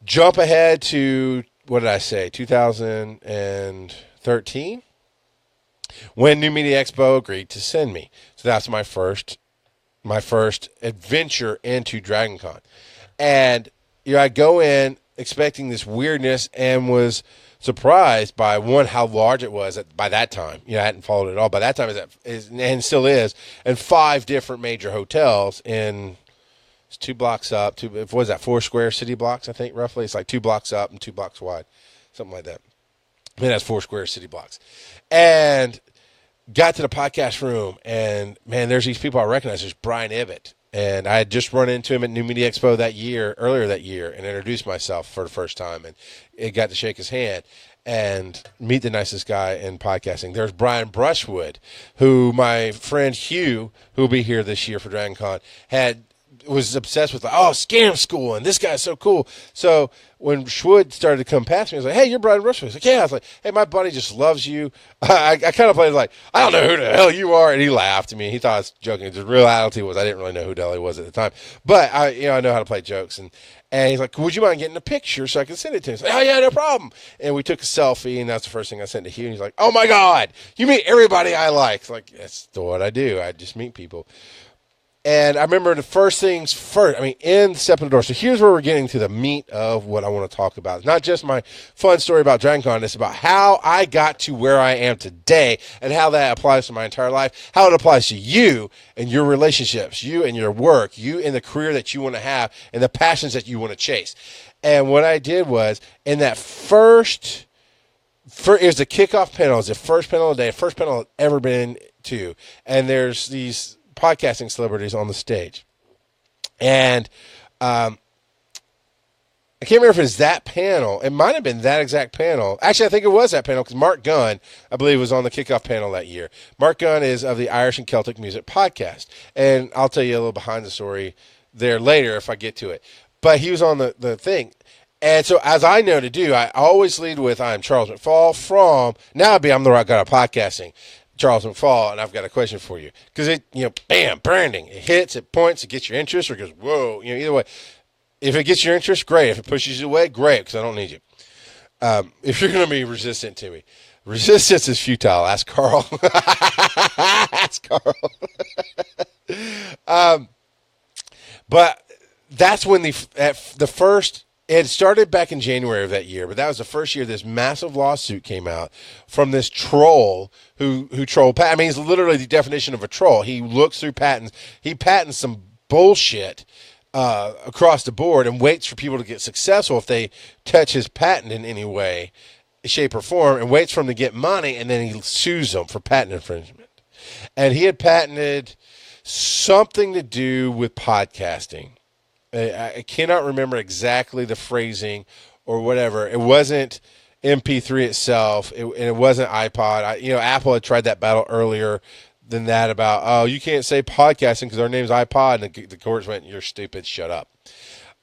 Jump ahead to, what did I say, 2013, when New Media Expo agreed to send me. So that's my first adventure into DragonCon. And I go in expecting this weirdness and was surprised by, one, how large it was by that time. I hadn't followed it at all. By that time, and still is, and 5 different major hotels in, it's 2 blocks up. What was that, 4 square city blocks, I think, roughly? It's like 2 blocks up and 2 blocks wide, something like that. I mean, that's 4 square city blocks. And got to the podcast room, and, man, there's these people I recognize. There's Brian Ibbett. And I had just run into him at New Media Expo earlier that year, and introduced myself for the first time, and it got to shake his hand and meet the nicest guy in podcasting. There's Brian Brushwood, who my friend Hugh, who will be here this year for DragonCon, had was obsessed with, like, oh, scam school, and this guy's so cool. So when Schwood started to come past me, I was like, hey, you're Brian Rushwood. He's like, yeah. I was like, hey, my buddy just loves you. I kind of played like, I don't know who the hell you are. And he laughed at me. He thought I was joking. The reality was I didn't really know who the hell he was at the time. But I know how to play jokes. And he's like, would you mind getting a picture so I can send it to him? He's like, oh, yeah, no problem. And we took a selfie, and that's the first thing I sent to Hugh. And he's like, oh, my God, you meet everybody I like. It's like, that's what I do. I just meet people. And I remember the first things first, in stepping the door. So here's where we're getting to the meat of what I want to talk about. It's not just my fun story about DragonCon. It's about how I got to where I am today and how that applies to my entire life, how it applies to you and your relationships, you and your work, you and the career that you want to have and the passions that you want to chase. And what I did was in that it was the kickoff panel. It was the first panel of the day, first panel I've ever been to. And there's these podcasting celebrities on the stage. And I can't remember if it's that panel. It might have been that exact panel. Actually, I think it was that panel because Mark Gunn, I believe, was on the kickoff panel that year. Mark Gunn is of the Irish and Celtic Music Podcast. And I'll tell you a little behind the story there later if I get to it. But he was on the thing. And so, as I know to do, I always lead with, I'm Charles McFall from, I'm the right guy at podcasting, Charles McFall, and I've got a question for you. Because bam, branding. It hits, it points, it gets your interest, or it goes, whoa. Either way. If it gets your interest, great. If it pushes you away, great, because I don't need you. If you're going to be resistant to me. Resistance is futile. Ask Carl. Ask Carl. But that's when the first... It started back in January of that year, but that was the first year this massive lawsuit came out from this troll who trolled patents. He's literally the definition of a troll. He looks through patents. He patents some bullshit across the board and waits for people to get successful if they touch his patent in any way, shape, or form, and waits for them to get money, and then he sues them for patent infringement. And he had patented something to do with podcasting. I cannot remember exactly the phrasing or whatever. It wasn't MP3 itself, and it wasn't iPod. Apple had tried that battle earlier than that about, oh, you can't say podcasting because our name's iPod, and the courts went, you're stupid, shut up.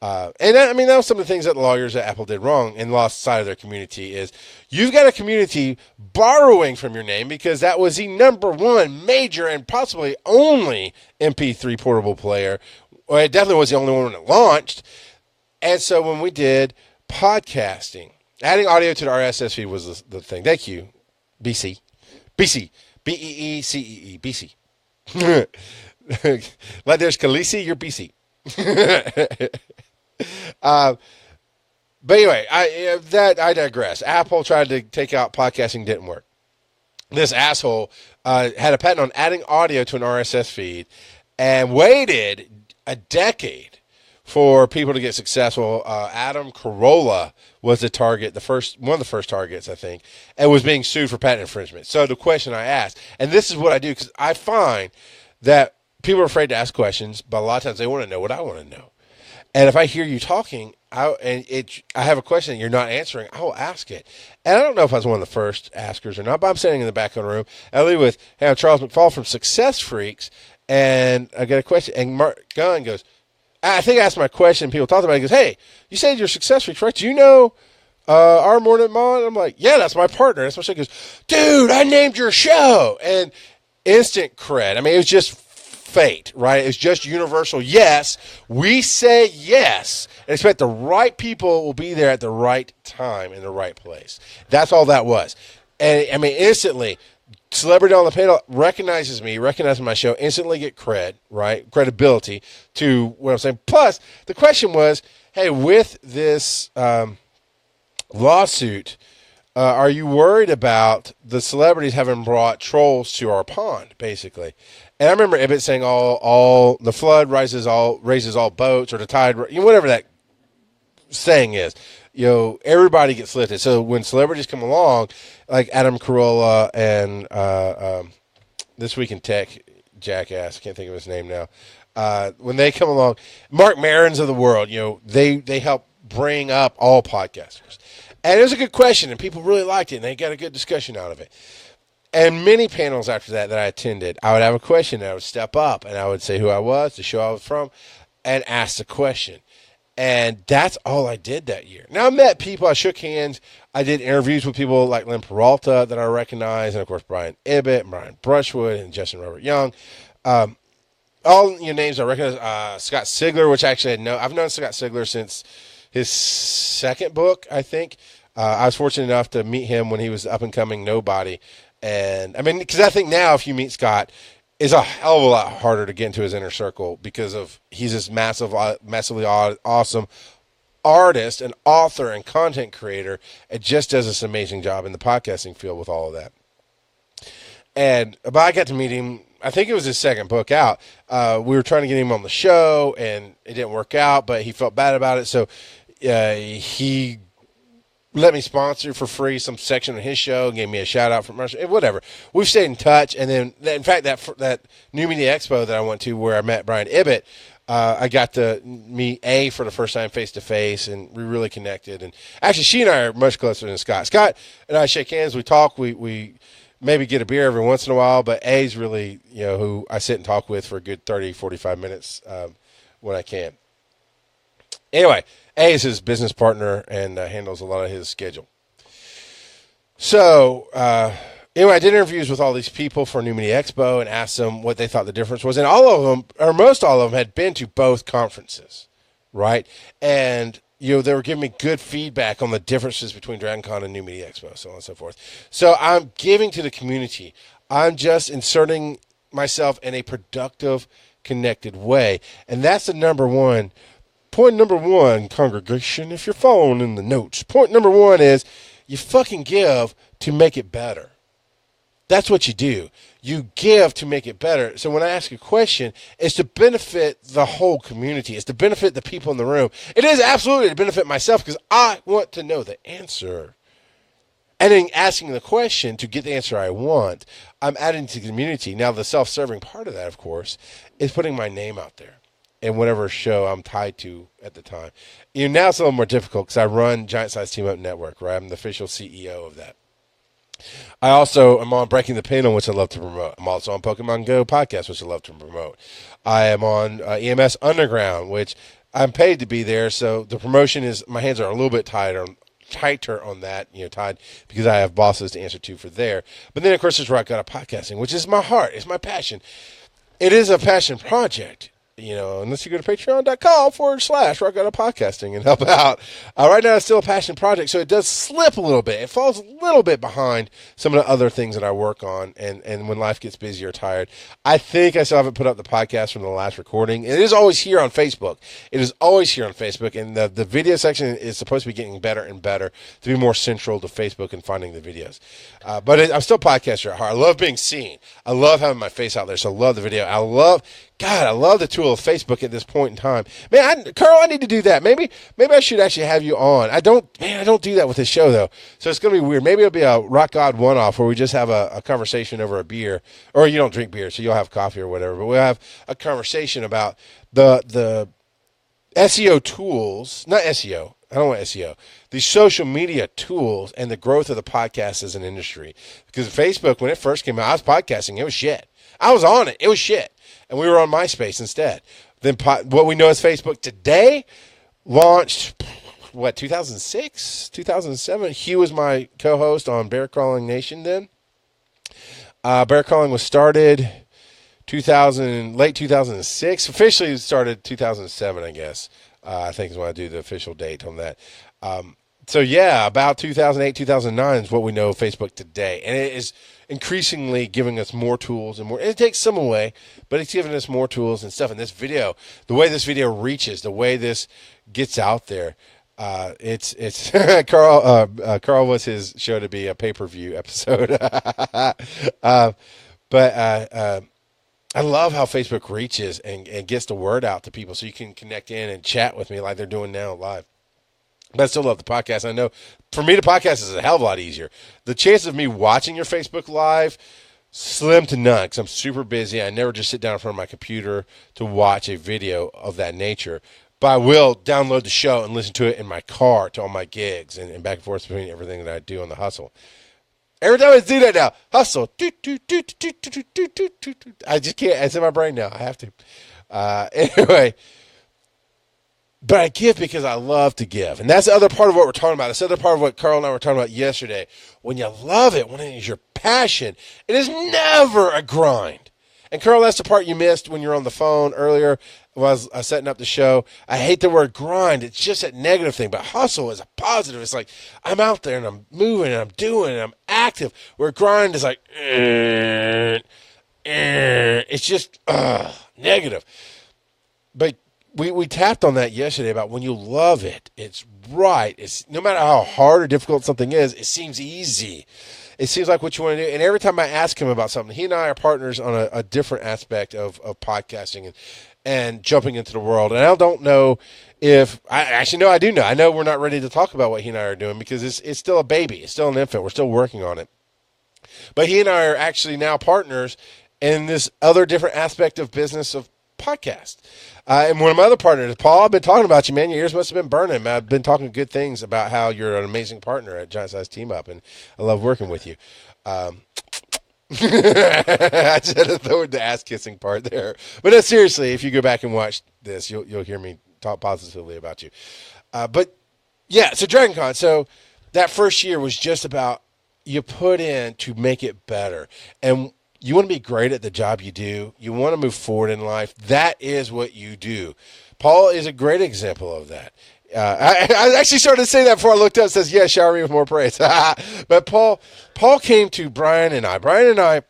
That was some of the things that the lawyers at Apple did wrong and lost sight of their community is you've got a community borrowing from your name because that was the number one major and possibly only MP3 portable player. Well, it definitely was the only one that launched. And so when we did podcasting, adding audio to the RSS feed was the thing. Thank you, BC. BC. B-E-E-C-E-E. BC. Like there's Khaleesi, you're BC. But anyway, I digress. Apple tried to take out podcasting, didn't work. This asshole had a patent on adding audio to an RSS feed and waited a decade for people to get successful. Adam Carolla was the target, one of the first targets, I think, and was being sued for patent infringement. So the question I asked, and this is what I do, because I find that people are afraid to ask questions, but a lot of times they want to know what I want to know. And if I hear you talking, I have a question that you're not answering, I will ask it. And I don't know if I was one of the first askers or not, but I'm sitting in the back of the room. I leave with, hey, I'm Charles McFall from Success Freaks, and I got a question. And Mark Gunn goes, I think I asked my question. People talked about it. He goes, hey, you said you're Success Freaks, right? Do you know our Morning Mon? I'm like, yeah, that's my partner. That's my show. He goes, dude, I named your show. And instant cred. It was just fate, right? It's just universal. Yes, we say yes and expect the right people will be there at the right time in the right place. That's all that was. And instantly, celebrity on the panel recognizes me, recognizes my show, instantly get cred, right? Credibility to what I'm saying. Plus, the question was, hey, with this lawsuit, are you worried about the celebrities having brought trolls to our pond, basically? And I remember Ibbott saying all the flood raises all boats, or the tide, whatever that saying is. Everybody gets lifted. So when celebrities come along, like Adam Carolla and This Week in Tech jackass, I can't think of his name now. When they come along, Mark Maron's of the world, they help bring up all podcasters. And it was a good question, and people really liked it, and they got a good discussion out of it. And many panels after that I attended, I would have a question, and I would step up, and I would say who I was, the show I was from, and asked a question. And that's all I did that year. Now, I met people. I shook hands. I did interviews with people like Lynn Peralta that I recognize, and, of course, Brian Ibbett, Brian Brushwood, and Justin Robert Young. All your names I recognize. Scott Sigler, which actually I've known Scott Sigler since his second book, I think. I was fortunate enough to meet him when he was up-and-coming nobody. And, I mean, because I think now if you meet Scott, it's a hell of a lot harder to get into his inner circle because of he's this massively awesome artist and author and content creator. It just does this amazing job in the podcasting field with all of that. But I got to meet him. I think it was his second book out. We were trying to get him on the show, and it didn't work out, but he felt bad about it. So he let me sponsor for free some section of his show, gave me a shout out from whatever. We've stayed in touch. And then, in fact, that New Media Expo that I went to where I met Brian Ibbett, I got to meet A for the first time face to face, and we really connected. And actually, she and I are much closer than Scott. Scott and I shake hands. We talk. We maybe get a beer every once in a while, but A's really, who I sit and talk with for a good 30, 45 minutes when I can. Anyway, A is his business partner and handles a lot of his schedule. So, anyway, I did interviews with all these people for New Media Expo and asked them what they thought the difference was. And all of them, or most all of them, had been to both conferences, right? And, they were giving me good feedback on the differences between DragonCon and New Media Expo, so on and so forth. So I'm giving to the community. I'm just inserting myself in a productive, connected way. And that's the number one. Point number one, congregation, if you're following in the notes, point number one is you fucking give to make it better. That's what you do. You give to make it better. So when I ask a question, it's to benefit the whole community. It's to benefit the people in the room. It is absolutely to benefit myself because I want to know the answer. And in asking the question to get the answer I want, I'm adding to the community. Now, the self-serving part of that, of course, is putting my name out there in whatever show I'm tied to at the time. Now it's a little more difficult because I run Giant Size Team Up Network, right? I'm the official CEO of that. I also am on Breaking the Panel, which I love to promote. I'm also on Pokemon Go podcast, which I love to promote. I am on EMS Underground, which I'm paid to be there. So the promotion is, my hands are a little bit tighter on that, tied because I have bosses to answer to for there. But then, of course, there's Rock Out Podcasting, which is my heart. It's my passion. It is a passion project. Unless you go to patreon.com/Rock Out Podcasting and help out. Right now, it's still a passion project, so it does slip a little bit. It falls a little bit behind some of the other things that I work on, and when life gets busy or tired. I think I still haven't put up the podcast from the last recording. It is always here on Facebook. And the video section is supposed to be getting better and better to be more central to Facebook and finding the videos. But I'm still a podcaster at heart. I love being seen. I love having my face out there, so I love the video. I love the tool of Facebook at this point in time. Man, Carl, I need to do that. Maybe I should actually have you on. I don't do that with this show, though. So it's going to be weird. Maybe it'll be a Rock God one-off where we just have a conversation over a beer. Or you don't drink beer, so you'll have coffee or whatever. But we'll have a conversation about the SEO tools. Not SEO. I don't want SEO. The social media tools and the growth of the podcast as an industry. Because Facebook, when it first came out, I was podcasting. It was shit. I was on it. It was shit. And we were on MySpace instead. Then what we know as Facebook today launched, 2006, 2007? Hugh was my co-host on Bear Crawling Nation then. Bear Crawling was started late 2006. Officially started 2007, I guess. I think is when I do the official date on that. So yeah, about 2008, 2009 is what we know of Facebook today. And it is increasingly giving us more tools and more. It takes some away, but it's giving us more tools and stuff. And this video, the way this video reaches, the way this gets out there, it's Carl wants his show to be a pay-per-view episode. But I love how Facebook reaches and gets the word out to people so you can connect in and chat with me like they're doing now live. But I still love the podcast. I know for me, the podcast is a hell of a lot easier. The chances of me watching your Facebook Live, slim to none, because I'm super busy. I never just sit down in front of my computer to watch a video of that nature. But I will download the show and listen to it in my car to all my gigs and back and forth between everything that I do on the hustle. Every time I do that now, hustle. I just can't. It's in my brain now. I have to. Anyway. But I give because I love to give. And that's the other part of what we're talking about. That's the other part of what Carl and I were talking about yesterday. When you love it, when it is your passion, it is never a grind. And Carl, that's the part you missed when you were on the phone earlier when I was setting up the show. I hate the word grind. It's just that negative thing. But hustle is a positive. It's like I'm out there and I'm moving and I'm doing and I'm active. Where grind is like, it's just negative. But we tapped on that yesterday about when you love it, it's right. It's no matter how hard or difficult something is, it seems easy. It seems like what you want to do. And every time I ask him about something, he and I are partners on a different aspect of podcasting and jumping into the world. And I don't know if I actually know. I do know. I know we're not ready to talk about what he and I are doing because it's still a baby. It's still an infant. We're still working on it. But he and I are actually now partners in this other different aspect of business of podcast. And one of my other partners, Paul, I've been talking about you, man. Your ears must have been burning. I've been talking good things about how you're an amazing partner at Giant Size Team Up, and I love working with you. I just had to throw in the ass kissing part there. But no, seriously, if you go back and watch this, you'll hear me talk positively about you. But yeah, so DragonCon. So that first year was just about you put in to make it better. And you want to be great at the job you do. You want to move forward in life. That is what you do. Paul is a great example of that. I actually started to say that before I looked up. It says, yeah, shower me with more praise. But Paul came to Brian and I. Brian and I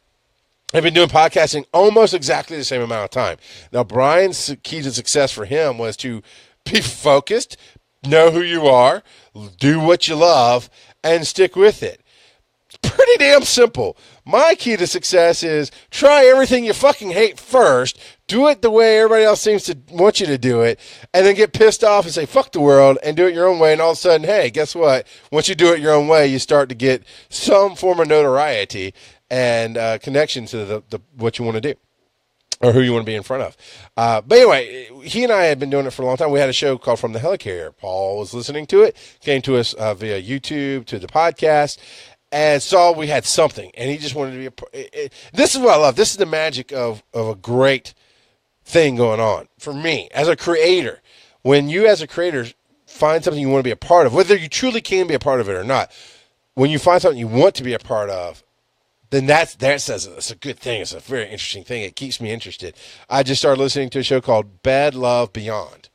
have been doing podcasting almost exactly the same amount of time. Now, Brian's key to success for him was to be focused, know who you are, do what you love, and stick with it. Pretty damn simple. My key to success is try everything you fucking hate first, do it the way everybody else seems to want you to do it, and then get pissed off and say, fuck the world, and do it your own way, and all of a sudden, hey, guess what? Once you do it your own way, you start to get some form of notoriety and connection to the what you want to do or who you want to be in front of. But anyway, he and I had been doing it for a long time. We had a show called From the Helicarrier. Paul was listening to it, came to us via YouTube, to the podcast, and saw we had something, and he just wanted to be a part. This is what I love. This is the magic of a great thing going on for me as a creator. When you as a creator find something you want to be a part of, whether you truly can be a part of it or not, when you find something you want to be a part of, then that says it's a good thing. It's a very interesting thing. It keeps me interested. I just started listening to a show called Bed Love Beyond,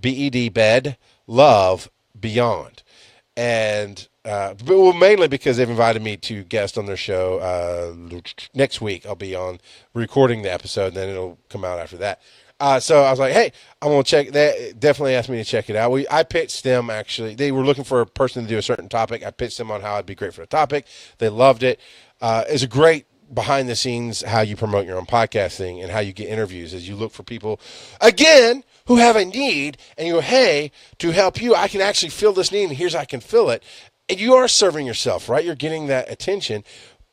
BED, Bed Love Beyond, and well, mainly because they've invited me to guest on their show. Next week, I'll be on recording the episode, and then it'll come out after that. So I was like, hey, I'm going to check that. Definitely asked me to check it out. I pitched them, actually. They were looking for a person to do a certain topic. I pitched them on how I'd be great for the topic. They loved it. It's a great behind the scenes how you promote your own podcasting and how you get interviews as you look for people, again, who have a need, and you go, hey, to help you, I can actually fill this need, and here's how I can fill it. And you are serving yourself, right? You're getting that attention,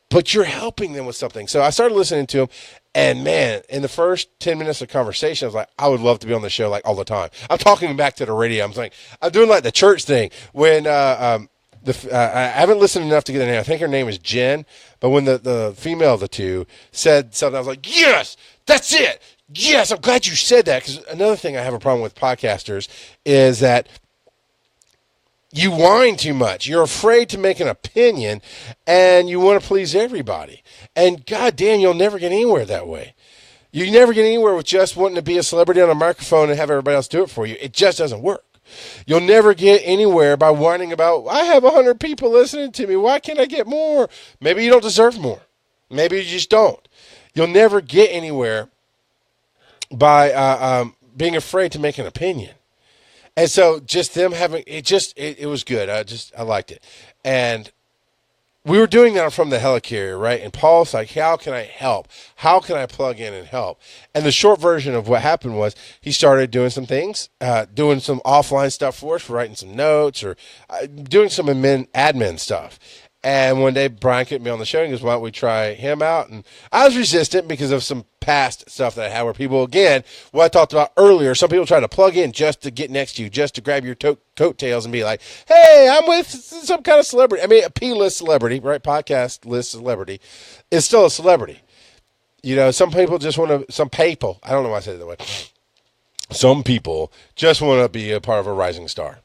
but you're helping them with something. So I started listening to them, and man, in the first 10 minutes of conversation, I was like, I would love to be on the show like all the time. I'm talking back to the radio. I'm like, I'm doing like the church thing. When I haven't listened enough to get her name. I think her name is Jen, but when the female of the two said something, I was like, yes, that's it. Yes, I'm glad you said that, because another thing I have a problem with podcasters is that you whine too much. You're afraid to make an opinion, and you want to please everybody. And goddamn, you'll never get anywhere that way. You never get anywhere with just wanting to be a celebrity on a microphone and have everybody else do it for you. It just doesn't work. You'll never get anywhere by whining about, I have 100 people listening to me. Why can't I get more? Maybe you don't deserve more. Maybe you just don't. You'll never get anywhere by being afraid to make an opinion. And so just them having it was good. I liked it. And we were doing that from the Helicarrier, right? And Paul's like, how can I help? How can I plug in and help? And the short version of what happened was he started doing some things, doing some offline stuff for us, writing some notes or doing some admin stuff. And one day Brian couldn't be on the show and he goes, why don't we try him out? And I was resistant because of some past stuff that I had where people, again, what I talked about earlier, some people try to plug in just to get next to you, just to grab your coattails and be like, hey, I'm with some kind of celebrity. I mean, a P-list celebrity, right? Podcast list celebrity is still a celebrity. You know, some people just want to, some people, I don't know why I said it that way. Some people just want to be a part of a rising star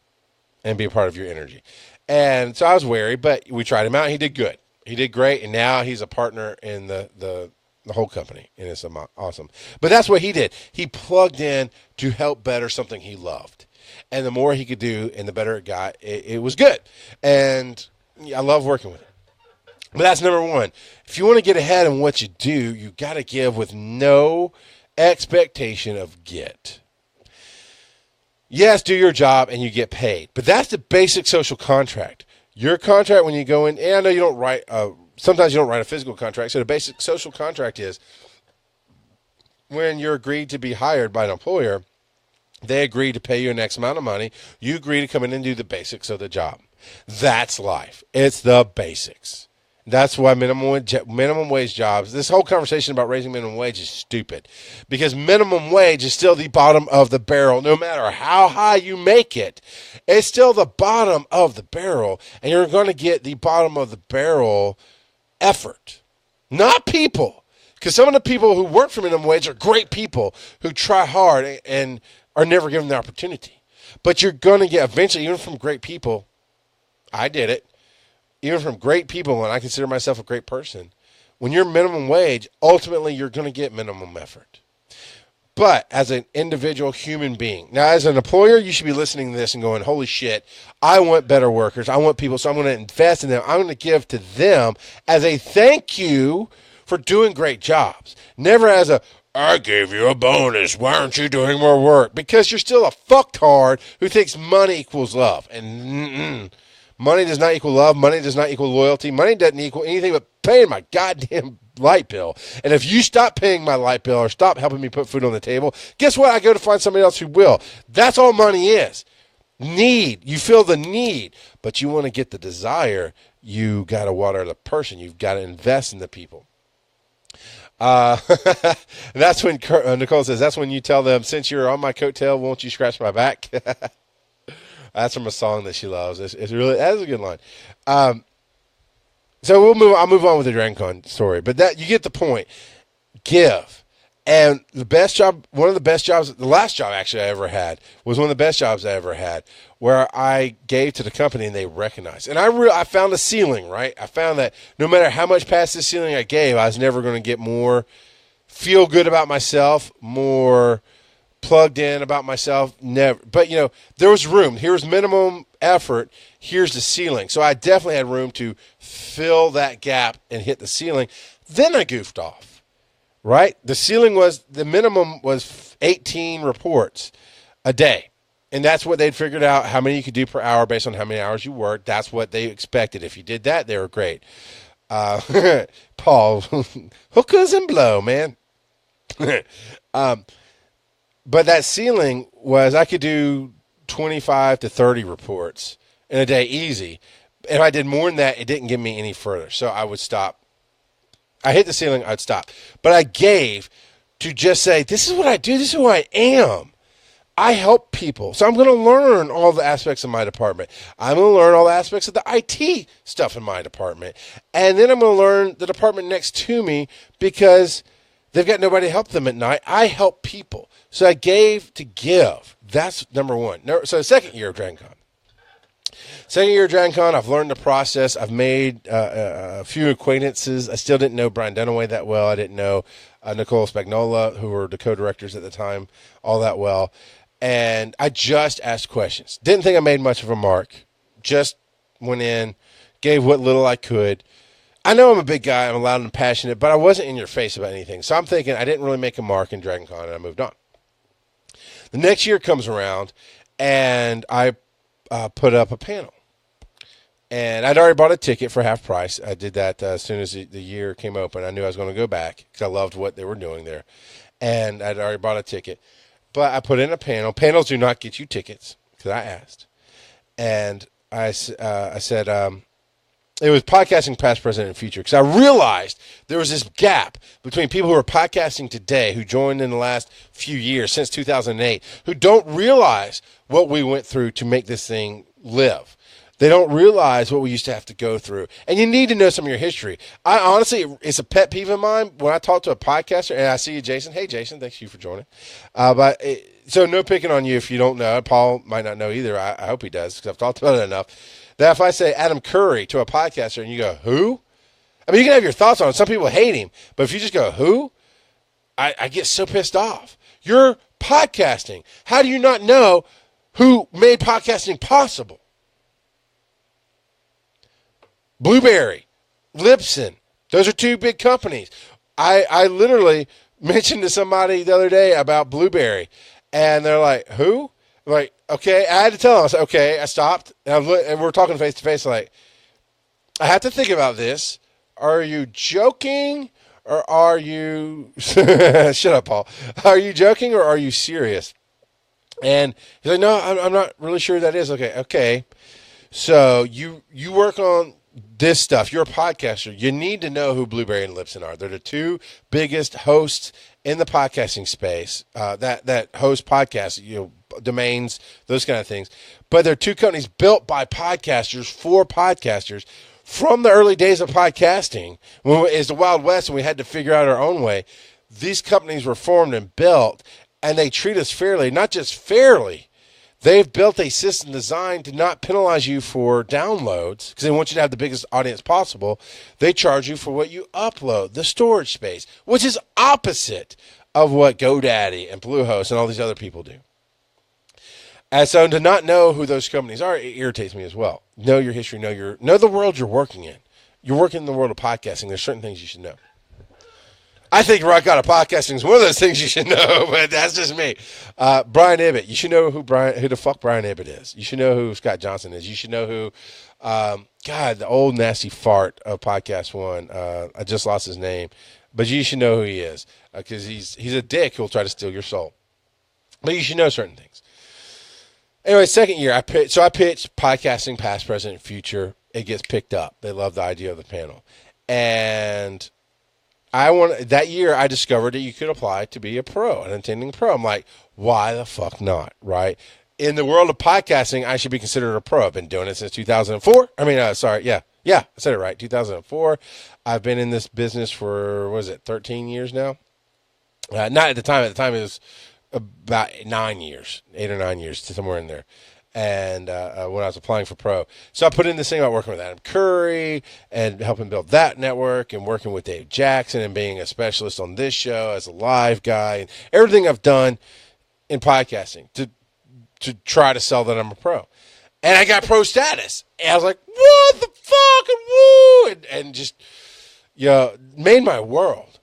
and be a part of your energy. And so I was wary, but we tried him out. He did good. He did great. And now he's a partner in the whole company. And it's awesome. But that's what he did. He plugged in to help better something he loved. And the more he could do and the better it got, it was good. And I love working with him. But that's number one. If you want to get ahead in what you do, you got to give with no expectation of get. Yes, do your job and you get paid. But that's the basic social contract. Your contract when you go in, and I know you don't write, sometimes you don't write a physical contract. So the basic social contract is when you're agreed to be hired by an employer, they agree to pay you an X amount of money. You agree to come in and do the basics of the job. That's life. It's the basics. That's why minimum wage jobs, this whole conversation about raising minimum wage is stupid, because minimum wage is still the bottom of the barrel. No matter how high you make it, it's still the bottom of the barrel, and you're going to get the bottom of the barrel effort, not people. Because some of the people who work for minimum wage are great people who try hard and are never given the opportunity. But you're going to get eventually, even from great people, I did it, even from great people, and I consider myself a great person, when you're minimum wage, ultimately you're going to get minimum effort. But as an individual human being, now as an employer, you should be listening to this and going, holy shit, I want better workers. I want people, so I'm going to invest in them. I'm going to give to them as a thank you for doing great jobs. Never as a, I gave you a bonus. Why aren't you doing more work? Because you're still a fucktard who thinks money equals love. And money does not equal love. Money does not equal loyalty. Money doesn't equal anything but paying my goddamn light bill. And if you stop paying my light bill or stop helping me put food on the table, guess what? I go to find somebody else who will. That's all money is. Need. You feel the need, but you want to get the desire. You got to water the person. You've got to invest in the people. That's when Nicole says, that's when you tell them, since you're on my coattail, won't you scratch my back? That's from a song that she loves. It's really, that's a good line. So I'll move on with the DragonCon story, but that you get the point. Give. And the best job, one of the best jobs, the last job actually I ever had was one of the best jobs I ever had, where I gave to the company and they recognized. And I found a ceiling, right? I found that no matter how much past the ceiling I gave, I was never going to get more feel good about myself, more plugged in about myself, never. But, there was room. Here's minimum effort. Here's the ceiling. So I definitely had room to fill that gap and hit the ceiling. Then I goofed off, right? The minimum was 18 reports a day. And that's what they'd figured out, how many you could do per hour based on how many hours you worked. That's what they expected. If you did that, they were great. Paul, hookers and blow, man. But that ceiling was I could do 25 to 30 reports in a day easy. If I did more than that, it didn't get me any further. So I would stop. I hit the ceiling, I'd stop. But I gave to just say, this is what I do. This is who I am. I help people. So I'm going to learn all the aspects of my department. I'm going to learn all the aspects of the IT stuff in my department. And then I'm going to learn the department next to me because they've got nobody to help them at night. I help people. So I gave to give. That's number one. So second year of DragonCon. Second year of DragonCon, I've learned the process. I've made a few acquaintances. I still didn't know Brian Dunaway that well. I didn't know Nicole Spagnola, who were the co-directors at the time, all that well. And I just asked questions. Didn't think I made much of a mark. Just went in, gave what little I could. I know I'm a big guy. I'm loud and passionate, but I wasn't in your face about anything. So I'm thinking I didn't really make a mark in DragonCon, and I moved on. The next year comes around, and I put up a panel. And I'd already bought a ticket for half price. I did that as soon as the year came open. I knew I was going to go back because I loved what they were doing there. And I'd already bought a ticket. But I put in a panel. Panels do not get you tickets because I asked. And I said, it was podcasting past, present, and future because I realized there was this gap between people who are podcasting today, who joined in the last few years, since 2008, who don't realize what we went through to make this thing live. They don't realize what we used to have to go through. And you need to know some of your history. I honestly, it's a pet peeve of mine when I talk to a podcaster and I see you, Jason. Hey, Jason, thanks you for joining. So no picking on you if you don't know. Paul might not know either. I hope he does because I've talked about it enough. That if I say Adam Curry to a podcaster and you go, who? I mean, you can have your thoughts on it. Some people hate him. But if you just go, who? I get so pissed off. You're podcasting. How do you not know who made podcasting possible? Blueberry, Libsyn, those are two big companies. I literally mentioned to somebody the other day about Blueberry, and they're like, who? I'm like, okay. I had to tell them. I said, okay. I stopped, and we're talking face to face. Like, I have to think about this. Are you joking, or are you? Shut up, Paul. Are you joking, or are you serious? And he's like, no, I'm not really sure who that is. Okay. So you work on this stuff. You're a podcaster. You need to know who Blueberry and Libsyn are. They're the two biggest hosts in the podcasting space that host podcasts, domains, those kind of things. But they're two companies built by podcasters for podcasters from the early days of podcasting. When it was the Wild West and we had to figure out our own way, these companies were formed and built, and they treat us fairly. Not just fairly. They've built a system designed to not penalize you for downloads because they want you to have the biggest audience possible. They charge you for what you upload, the storage space, which is opposite of what GoDaddy and Bluehost and all these other people do. And so to not know who those companies are, it irritates me as well. Know your history, know the world you're working in. You're working in the world of podcasting. There's certain things you should know. I think Rock Out of Podcasting is one of those things you should know, but that's just me. Brian Ibbett. You should know who the fuck Brian Ibbett is. You should know who Scott Johnson is. You should know who, the old nasty fart of Podcast One. I just lost his name, but you should know who he is because he's a dick who'll try to steal your soul. But you should know certain things. Anyway, second year, I pitched Podcasting Past, Present, Future. It gets picked up. They love the idea of the panel. And that year I discovered that you could apply to be an attending pro. I'm like, why the fuck not, right? In the world of podcasting, I should be considered a pro. I've been doing it since 2004. I said it right, 2004. I've been in this business for, 13 years now? Not at the time. At the time, it was about 9 years, 8 or 9 years, somewhere in there. And when I was applying for pro. So I put in this thing about working with Adam Curry and helping build that network and working with Dave Jackson and being a specialist on this show as a live guy and everything I've done in podcasting to try to sell that I'm a pro. And I got pro status. And I was like, what the fuck? And woo! And just, made my world.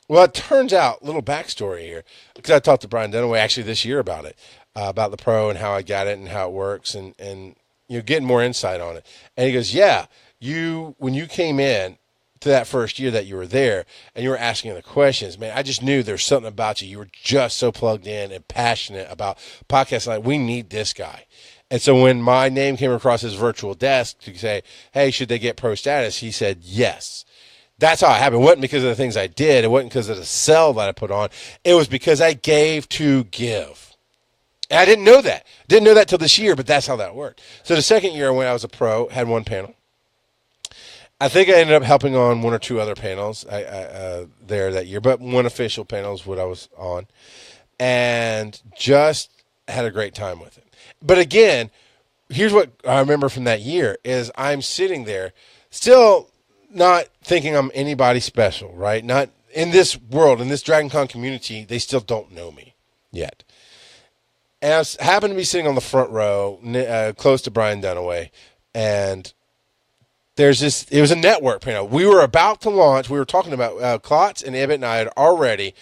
Well, it turns out, little backstory here, because I talked to Brian Dunaway actually this year about it. About the pro and how I got it and how it works and getting more insight on it. And he goes, yeah, when you came in to that first year that you were there and you were asking the questions, man, I just knew there's something about you. You were just so plugged in and passionate about podcasting. Like, we need this guy. And so when my name came across his virtual desk to say, hey, should they get pro status? He said, yes. That's how it happened. It wasn't because of the things I did. It wasn't because of the sell that I put on. It was because I gave to give. And I didn't know that. Didn't know that till this year, but that's how that worked. So the second year when I was a pro, had one panel. I think I ended up helping on one or two other panels there that year, but one official panel is what I was on. And just had a great time with it. But again, here's what I remember from that year is I'm sitting there still not thinking I'm anybody special, right? Not in this world, in this DragonCon community, they still don't know me yet. And I happened to be sitting on the front row, close to Brian Dunaway, and it was a network panel. We were about to launch. We were talking about, Klotz and Ibbett and I had already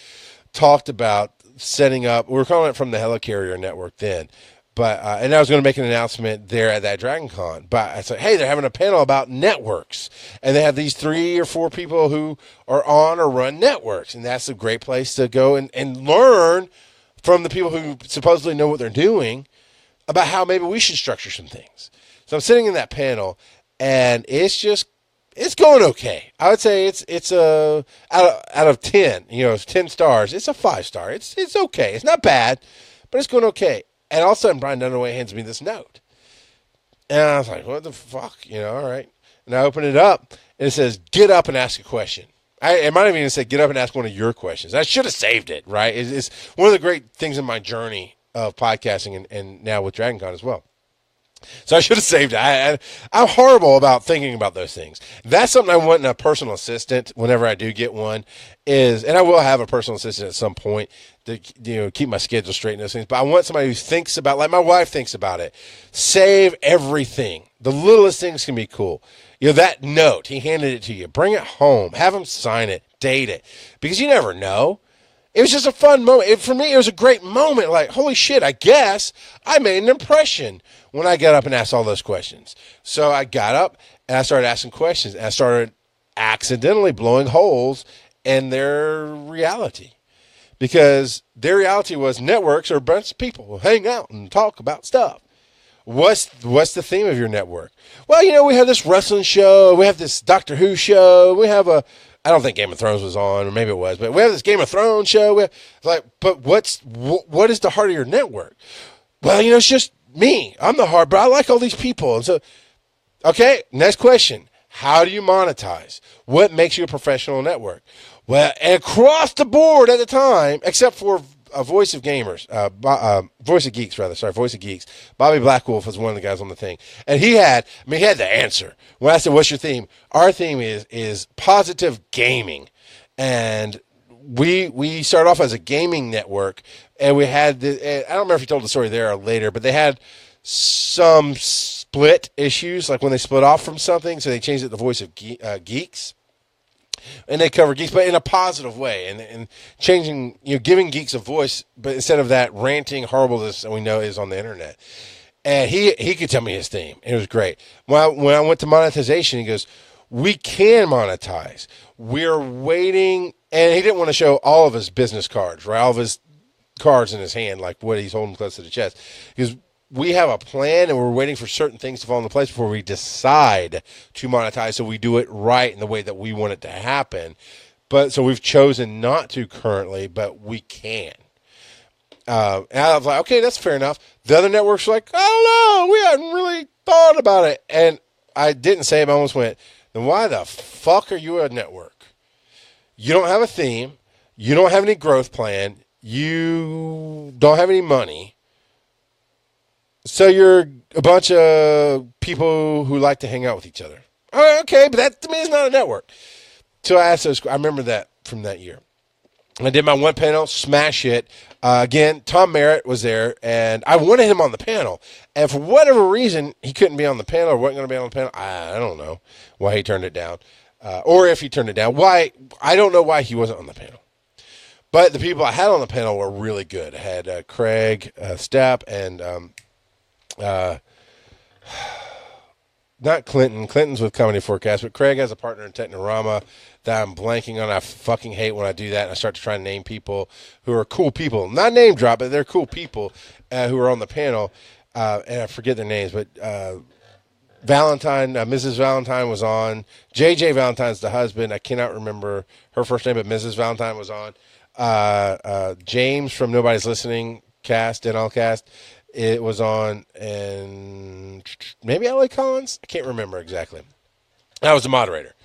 talked about setting up, we were calling it from the Helicarrier network then, but and I was going to make an announcement there at that DragonCon. But I said, hey, they're having a panel about networks, and they have these 3 or 4 people who are on or run networks, and that's a great place to go and learn from the people who supposedly know what they're doing about how maybe we should structure some things. So I'm sitting in that panel, and it's going okay. I would say it's out of 10, 10 stars. It's a 5-star. It's okay. It's not bad, but it's going okay. And all of a sudden, Brian Dunaway hands me this note. And I was like, what the fuck? All right. And I open it up, and it says, get up and ask a question. It might have even said, get up and ask one of your questions. I should have saved it, right? It's one of the great things in my journey of podcasting and now with DragonCon as well. So I should have saved it. I'm horrible about thinking about those things. That's something I want in a personal assistant whenever I do get one and I will have a personal assistant at some point to keep my schedule straight and those things. But I want somebody who thinks about, like my wife thinks about it. Save everything. The littlest things can be cool. That note, he handed it to you. Bring it home. Have him sign it. Date it. Because you never know. It was just a fun moment. For me, it was a great moment. Like, holy shit, I guess I made an impression when I got up and asked all those questions. So I got up and I started asking questions. And I started accidentally blowing holes in their reality. Because their reality was networks are a bunch of people who hang out and talk about stuff. What's the theme of your network? Well, we have this wrestling show. We have this Doctor Who show. We have I don't think Game of Thrones was on, or maybe it was, but we have this Game of Thrones show. But what is the heart of your network? Well, it's just me. I'm the heart, but I like all these people. And so, okay, next question. How do you monetize? What makes you a professional network? Well, across the board at the time, except for Voice of Gamers, Voice of Geeks, rather. Sorry, Voice of Geeks. Bobby Blackwolf was one of the guys on the thing. And he had the answer. When I said, what's your theme? Our theme is positive gaming. And we started off as a gaming network. And we had, I don't remember if you told the story there or later, but they had some split issues, like when they split off from something. So they changed it to Voice of Geeks. And they cover geeks, but in a positive way, and changing, giving geeks a voice, but instead of that ranting horribleness that we know is on the internet. And he could tell me his theme. It was great. When I went to monetization, he goes, we can monetize. We're waiting, and he didn't want to show all of his business cards, right? All of his cards in his hand, like what he's holding close to the chest. He goes, we have a plan, and we're waiting for certain things to fall into place before we decide to monetize, so we do it right in the way that we want it to happen. But so we've chosen not to currently, but we can. And I was like, okay, that's fair enough. The other networks were like, I don't know, we hadn't really thought about it. And I didn't say it, I almost went, then why the fuck are you a network? You don't have a theme. You don't have any growth plan. You don't have any money. So you're a bunch of people who like to hang out with each other. Oh, okay, but that to me is not a network. So I asked those. I remember that from that year. I did my one panel, smash it. Again, Tom Merritt was there, and I wanted him on the panel. And for whatever reason, he couldn't be on the panel or wasn't going to be on the panel. I don't know why he turned it down, or if he turned it down. Why? I don't know why he wasn't on the panel. But the people I had on the panel were really good. I had Craig Stepp and not Clinton. Clinton's with Comedy Forecast, but Craig has a partner in Technorama that I'm blanking on. I fucking hate when I do that and I start to try and name people who are cool people. Not name drop, but they're cool people who are on the panel. And I forget their names, but Valentine, Mrs. Valentine was on. JJ Valentine's the husband. I cannot remember her first name, but Mrs. Valentine was on. James from Nobody's Listening cast, and all cast. It was on, and maybe LA Collins? I can't remember exactly. I was the moderator.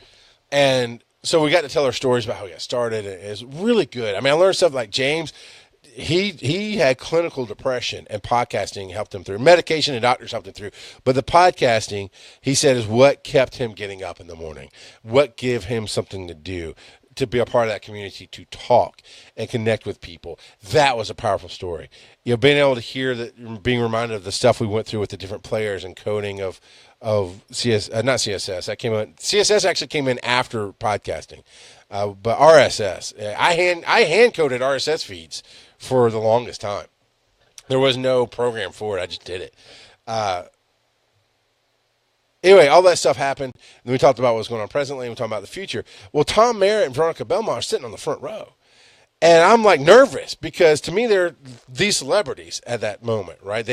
And so we got to tell our stories about how we got started. And it was really good. I mean, I learned stuff like James, he had clinical depression, and podcasting helped him through. Medication and doctors helped him through. But the podcasting, he said, is what kept him getting up in the morning. What gave him something to do, to be a part of that community, to talk and connect with people. That was a powerful story. Being able to hear that, being reminded of the stuff we went through with the different players and coding of CS, not CSS. That came in. CSS actually came in after podcasting, but RSS. I hand coded RSS feeds for the longest time. There was no program for it. I just did it. Anyway, all that stuff happened. And we talked about what's going on presently, and we talked about the future. Well, Tom Merritt and Veronica Belmont are sitting on the front row. And I'm like nervous because to me they're these celebrities at that moment, right?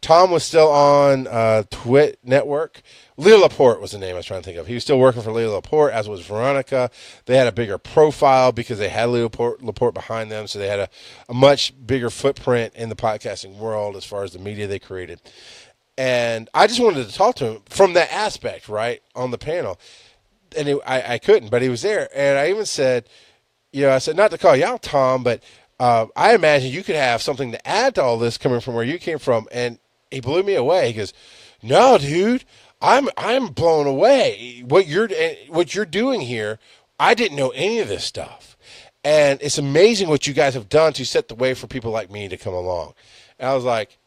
Tom was still on Twit Network. Leo Laporte was the name I was trying to think of. He was still working for Leo Laporte, as was Veronica. They had a bigger profile because they had Leo Laporte behind them, so they had a much bigger footprint in the podcasting world as far as the media they created. And I just wanted to talk to him from that aspect, right, on the panel. And I couldn't, but he was there. And I even said, I said, not to call you out, Tom, but I imagine you could have something to add to all this coming from where you came from. And he blew me away. He goes, no, dude, I'm blown away. What you're doing here, I didn't know any of this stuff. And it's amazing what you guys have done to set the way for people like me to come along. And I was like,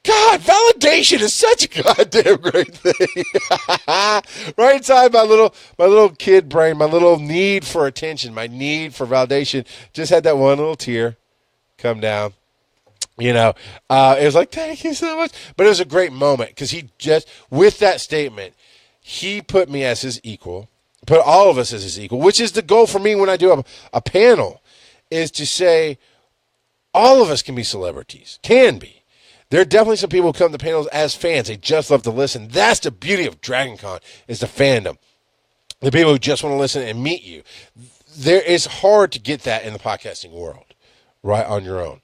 God, validation is such a goddamn great thing. Right inside my little kid brain, my little need for attention, my need for validation, just had that one little tear come down. It was like, thank you so much. But it was a great moment because he just, with that statement, he put me as his equal, put all of us as his equal, which is the goal for me when I do a panel, is to say all of us can be celebrities, can be. There are definitely some people who come to panels as fans. They just love to listen. That's the beauty of DragonCon, is the fandom. The people who just want to listen and meet you. It's hard to get that in the podcasting world, right, on your own.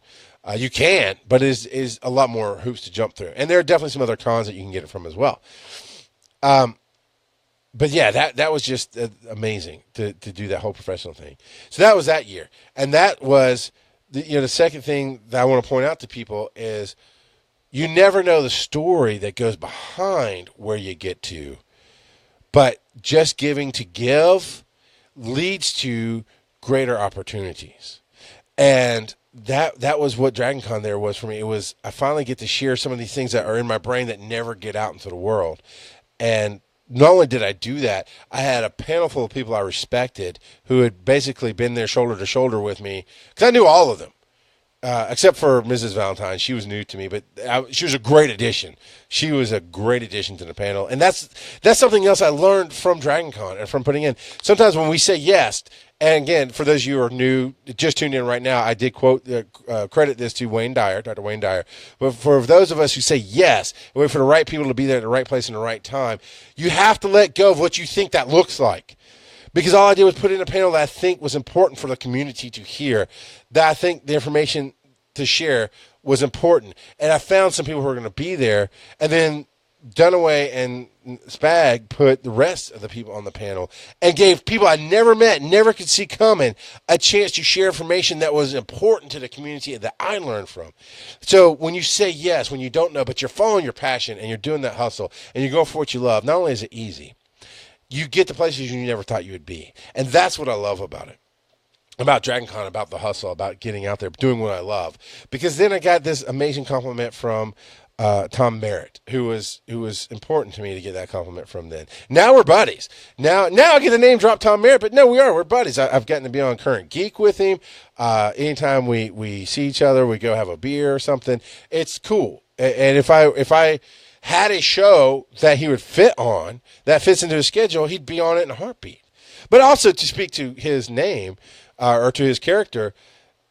You can, but it is a lot more hoops to jump through. And there are definitely some other cons that you can get it from as well. But yeah, that was just amazing to do that whole professional thing. So that was that year. And that was, the second thing that I want to point out to people is, you never know the story that goes behind where you get to, but just giving to give leads to greater opportunities. And that was what DragonCon there was for me. It was, I finally get to share some of these things that are in my brain that never get out into the world. And not only did I do that, I had a panel full of people I respected who had basically been there shoulder to shoulder with me, because I knew all of them. Except for Mrs. Valentine. She was new to me, but she was a great addition. She was a great addition to the panel. And that's something else I learned from DragonCon and from putting in. Sometimes when we say yes, and again, for those of you who are new, just tuned in right now, I did credit this to Wayne Dyer, Dr. Wayne Dyer. But for those of us who say yes, and wait for the right people to be there at the right place in the right time, you have to let go of what you think that looks like. Because all I did was put in a panel that I think was important for the community to hear, that I think the information to share was important. And I found some people who were going to be there. And then Dunaway and Spag put the rest of the people on the panel and gave people I never met, never could see coming, a chance to share information that was important to the community that I learned from. So when you say yes, when you don't know, but you're following your passion and you're doing that hustle and you're going for what you love, not only is it easy, you get to places you never thought you would be. And that's what I love about it. About DragonCon, about the hustle, about getting out there, doing what I love. Because then I got this amazing compliment from Tom Merritt, who was important to me to get that compliment from then. Now we're buddies. Now I get the name drop Tom Merritt, but no, we're buddies. I've gotten to be on Current Geek with him. Anytime we see each other, we go have a beer or something. It's cool. And if I had a show that he would fit on, that fits into his schedule, he'd be on it in a heartbeat. But also, to speak to his name, or to his character,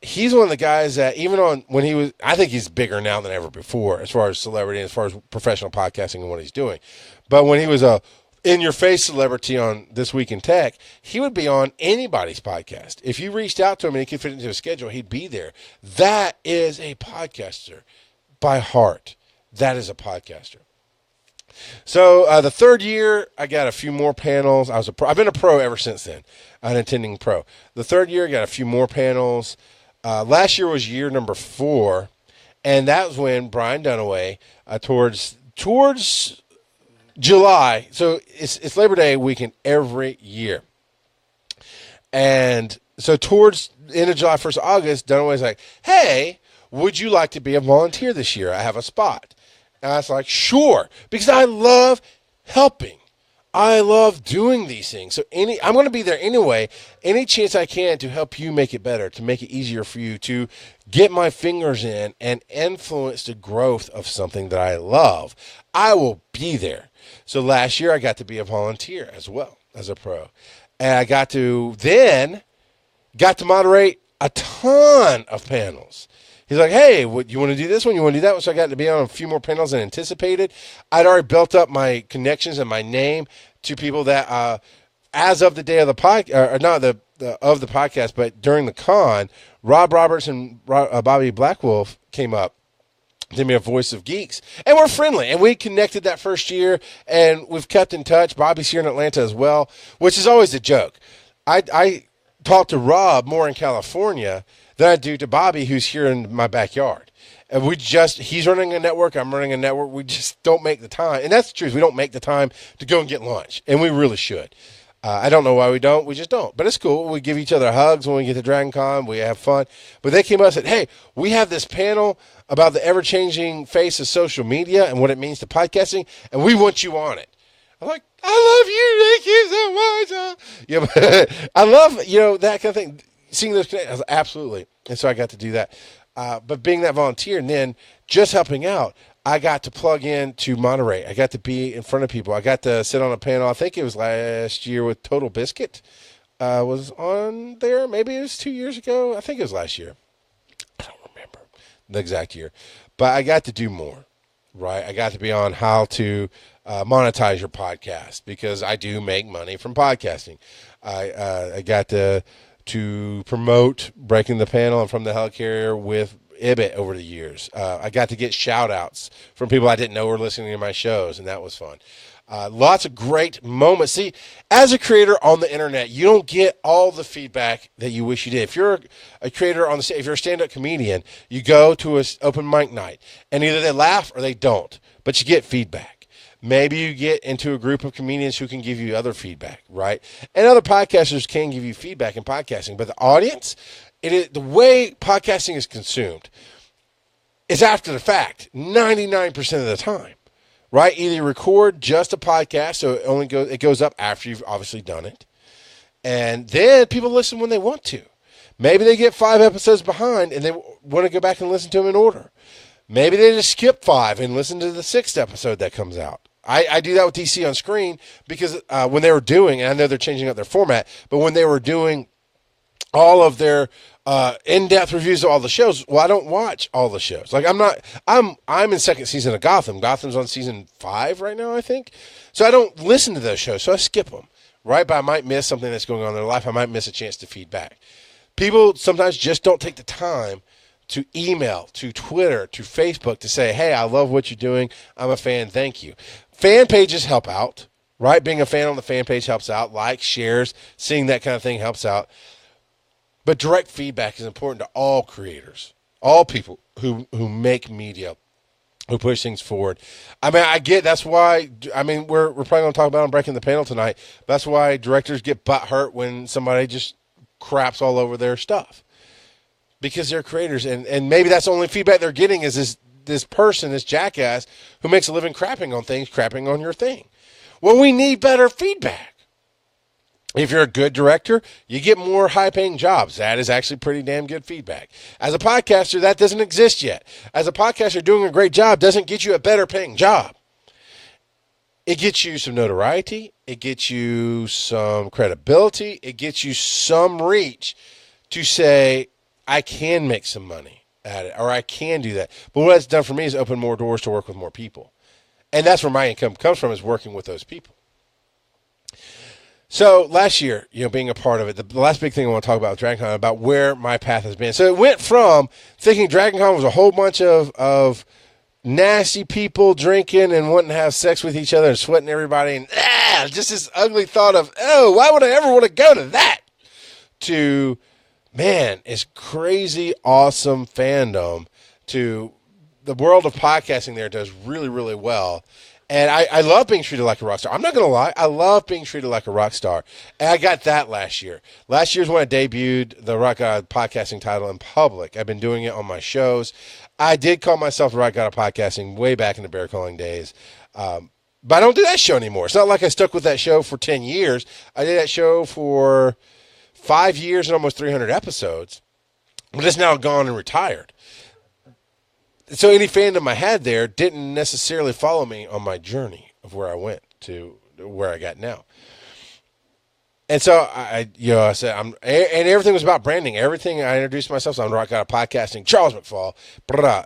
he's one of the guys that even on when he was, I think he's bigger now than ever before as far as celebrity, as far as professional podcasting and what he's doing. But when he was a in-your-face celebrity on This Week in Tech, he would be on anybody's podcast. If you reached out to him and he could fit into his schedule, he'd be there. That is a podcaster by heart. That is a podcaster. So the third year, I got a few more panels. I've been a pro ever since then, an attending pro. The third year, I got a few more panels. Last year was year number 4, and that was when Brian Dunaway, towards July, so it's Labor Day weekend every year. And so towards the end of July, 1st of August, Dunaway's like, hey, would you like to be a volunteer this year? I have a spot. And I was like, sure, because I love helping. I love doing these things. So I'm going to be there anyway. Any chance I can to help you make it better, to make it easier for you, to get my fingers in and influence the growth of something that I love, I will be there. So last year I got to be a volunteer as well as a pro. And I got to moderate a ton of panels. He's like, hey, what, you want to do this one? You want to do that one? So I got to be on a few more panels than anticipated. I'd already built up my connections and my name to people that, as of the day of the podcast, or not of the podcast, but during the con, Rob Roberts and Bobby Blackwolf came up to be a voice of geeks, and we're friendly, and we connected that first year, and we've kept in touch. Bobby's here in Atlanta as well, which is always a joke. I talk to Rob more in California than I do to Bobby, who's here in my backyard. And he's running a network, I'm running a network. We just don't make the time. And that's the truth. We don't make the time to go and get lunch. And we really should. I don't know why we don't. We just don't. But it's cool. We give each other hugs when we get to DragonCon. We have fun. But they came up and said, hey, we have this panel about the ever-changing face of social media and what it means to podcasting, and we want you on it. I'm like, I love you. Thank you so much. Yeah, I love, that kind of thing. Seeing those connections. I was like, absolutely. And so I got to do that. But being that volunteer and then just helping out, I got to plug in to moderate. I got to be in front of people. I got to sit on a panel. I think it was last year with Total Biscuit was on there. Maybe it was 2 years ago. I think it was last year. I don't remember the exact year. But I got to do more, right? I got to be on how to monetize your podcast because I do make money from podcasting. I got to promote Breaking the Panel and From the Helicarrier with Ibit over the years. I got to get shout outs from people I didn't know were listening to my shows, and that was fun. Lots of great moments. See, as a creator on the internet, you don't get all the feedback that you wish you did. If you're a creator if you're a stand-up comedian, you go to an open mic night, and either they laugh or they don't, but you get feedback. Maybe you get into a group of comedians who can give you other feedback, right? And other podcasters can give you feedback in podcasting, but the audience, the way podcasting is consumed is after the fact, 99% of the time, right? Either you record just a podcast, so it goes up after you've obviously done it, and then people listen when they want to. Maybe they get 5 episodes behind and they want to go back and listen to them in order. Maybe they just skip 5 and listen to the 6th episode that comes out. I do that with DC on Screen because when they were doing, and I know they're changing up their format, but when they were doing all of their in-depth reviews of all the shows, well, I don't watch all the shows. Like I'm in second season of Gotham. Gotham's on season 5 right now, I think. So I don't listen to those shows, so I skip them, right? But I might miss something that's going on in their life. I might miss a chance to feedback. People sometimes just don't take the time to email, to Twitter, to Facebook to say, hey, I love what you're doing. I'm a fan. Thank you. Fan pages help out, right? Being a fan on the fan page helps out. Likes, shares, seeing that kind of thing helps out. But direct feedback is important to all creators, all people who make media, who push things forward. I mean, that's why, we're probably going to talk about on Breaking the Panel tonight. That's why directors get butthurt when somebody just craps all over their stuff. Because they're creators, and maybe that's the only feedback they're getting is this person, this jackass, who makes a living crapping on things, crapping on your thing. Well, we need better feedback. If you're a good director, you get more high-paying jobs. That is actually pretty damn good feedback. As a podcaster, that doesn't exist yet. As a podcaster, doing a great job doesn't get you a better-paying job. It gets you some notoriety. It gets you some credibility. It gets you some reach to say, I can make some money at it, or I can do that. But what it's done for me is open more doors to work with more people. And that's where my income comes from, is working with those people. So last year, being a part of it, the last big thing I want to talk about with DragonCon, about where my path has been. So it went from thinking DragonCon was a whole bunch of nasty people drinking and wanting to have sex with each other and sweating everybody, and just this ugly thought of, why would I ever want to go to that? To, man, it's crazy awesome fandom. To the world of podcasting there does really, really well. And I love being treated like a rock star. I'm not going to lie. I love being treated like a rock star. And I got that last year. Last year's when I debuted the Rock God podcasting title in public. I've been doing it on my shows. I did call myself the Rock God of podcasting way back in the bear calling days. But I don't do that show anymore. It's not like I stuck with that show for 10 years. I did that show for 5 years and almost 300 episodes. But it's now gone and retired. So any fandom I had there didn't necessarily follow me on my journey of where I went to where I got now. And so I said, and everything was about branding. Everything I introduced myself, so I'm Rock God of Podcasting, Charles McFall.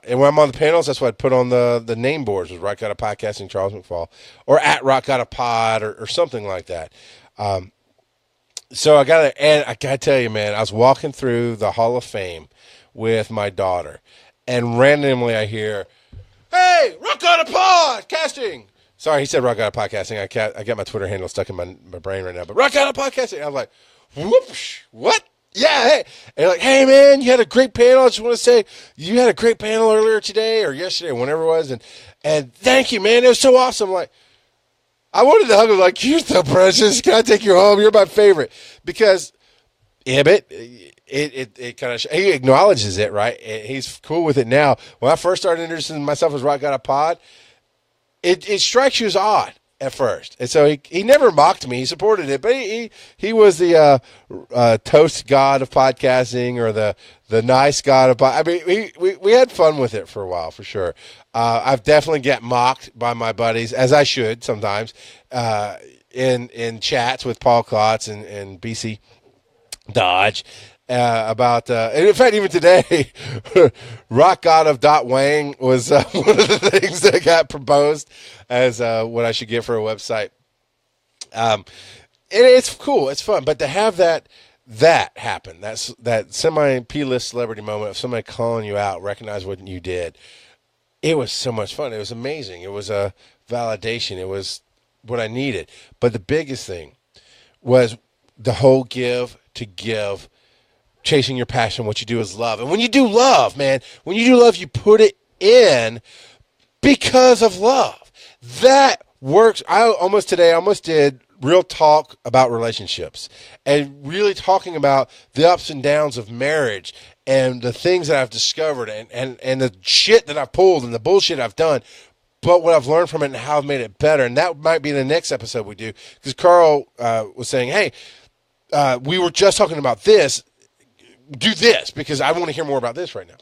And when I'm on the panels, that's what I'd put on the name boards, was Rock God of Podcasting, Charles McFall, or at Rock God of Pod, or something like that. So I got to tell you, man, I was walking through the Hall of Fame with my daughter. And randomly I hear, hey, Rock on a Podcasting. Sorry, he said Rock on a Podcasting. I got my Twitter handle stuck in my brain right now. But Rock on a Podcasting. I was like, whoops, what? Yeah, hey. And like, hey, man, you had a great panel. I just want to say you had a great panel earlier today or yesterday or whenever it was. And thank you, man. It was so awesome. Like, I wanted to hug him like, you're so precious. Can I take you home? You're my favorite. Because Ibbot, it kind of, he acknowledges it, right? He's cool with it now. When I first started introducing myself as Rock Got a Pod, it strikes you as odd at first. And so he never mocked me. He supported it, but he was the toast god of podcasting or the nice god of I mean, we had fun with it for a while, for sure. I've definitely get mocked by my buddies, as I should sometimes, in chats with Paul Klotz and BC Dodge. About and in fact, even today, Rock God of Dot Wang was one of the things that got proposed as what I should get for a website. And it's cool, it's fun, but to have that happen, that semi P-list celebrity moment of somebody calling you out, recognize what you did. It was so much fun. It was amazing. It was a validation. It was what I needed. But the biggest thing was the whole give to give. Chasing your passion, what you do is love. And when you do love, man, you put it in because of love. That works. I almost did real talk about relationships and really talking about the ups and downs of marriage and the things that I've discovered and the shit that I've pulled and the bullshit I've done, but what I've learned from it and how I've made it better. And that might be the next episode we do, because Carl was saying, hey, we were just talking about this. Do this because I want to hear more about this right now.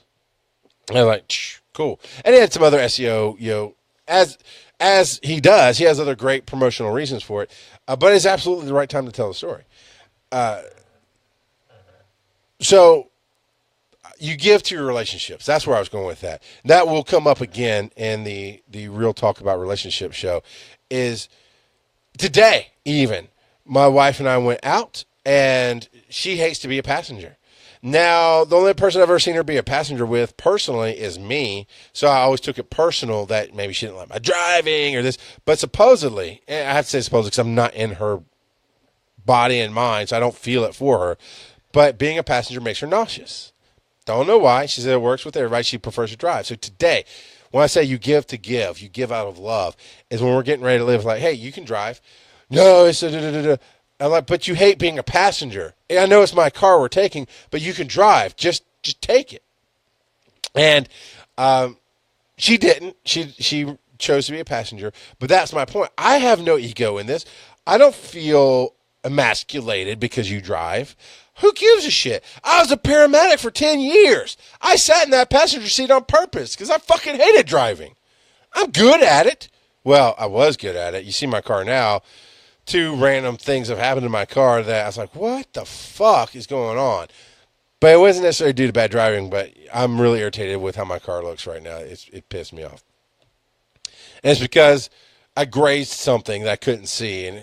And I'm like, cool. And he had some other SEO, as he does. He has other great promotional reasons for it, but it's absolutely the right time to tell the story. So you give to your relationships. That's where I was going with that. That will come up again in the Real Talk About Relationship show. Is today even my wife and I went out, and she hates to be a passenger. Now, the only person I've ever seen her be a passenger with personally is me, so I always took it personal that maybe she didn't like my driving or this. But supposedly, and I have to say supposedly because I'm not in her body and mind, so I don't feel it for her, but being a passenger makes her nauseous. Don't know why. She said it works with everybody. She prefers to drive. So today, when I say you give to give, you give out of love, is when we're getting ready to live like, hey, you can drive. No, it's a I'm like, but you hate being a passenger. I know it's my car we're taking, but you can drive. Just take it. And she didn't. She chose to be a passenger. But that's my point. I have no ego in this. I don't feel emasculated because you drive. Who gives a shit? I was a paramedic for 10 years. I sat in that passenger seat on purpose because I fucking hated driving. I'm good at it. Well, I was good at it. You see my car now. 2 random things have happened to my car that I was like, what the fuck is going on? But it wasn't necessarily due to bad driving, but I'm really irritated with how my car looks right now. It pissed me off. And it's because I grazed something that I couldn't see, and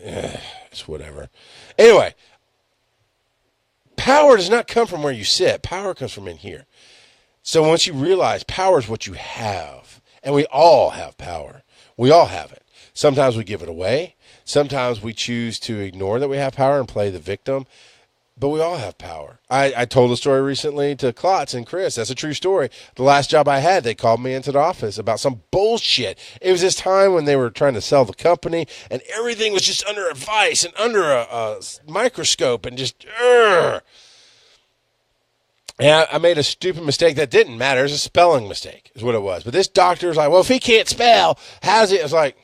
it's whatever. Anyway, power does not come from where you sit. Power comes from in here. So once you realize power is what you have, and we all have power. We all have it. Sometimes we give it away. Sometimes we choose to ignore that we have power and play the victim, but we all have power. I told a story recently to Klotz and Chris. That's a true story. The last job I had, they called me into the office about some bullshit. It was this time when they were trying to sell the company, and everything was just under advice and under a microscope and just, And I made a stupid mistake that didn't matter. It was a spelling mistake is what it was. But this doctor was like, well, if he can't spell, how's it? I was like,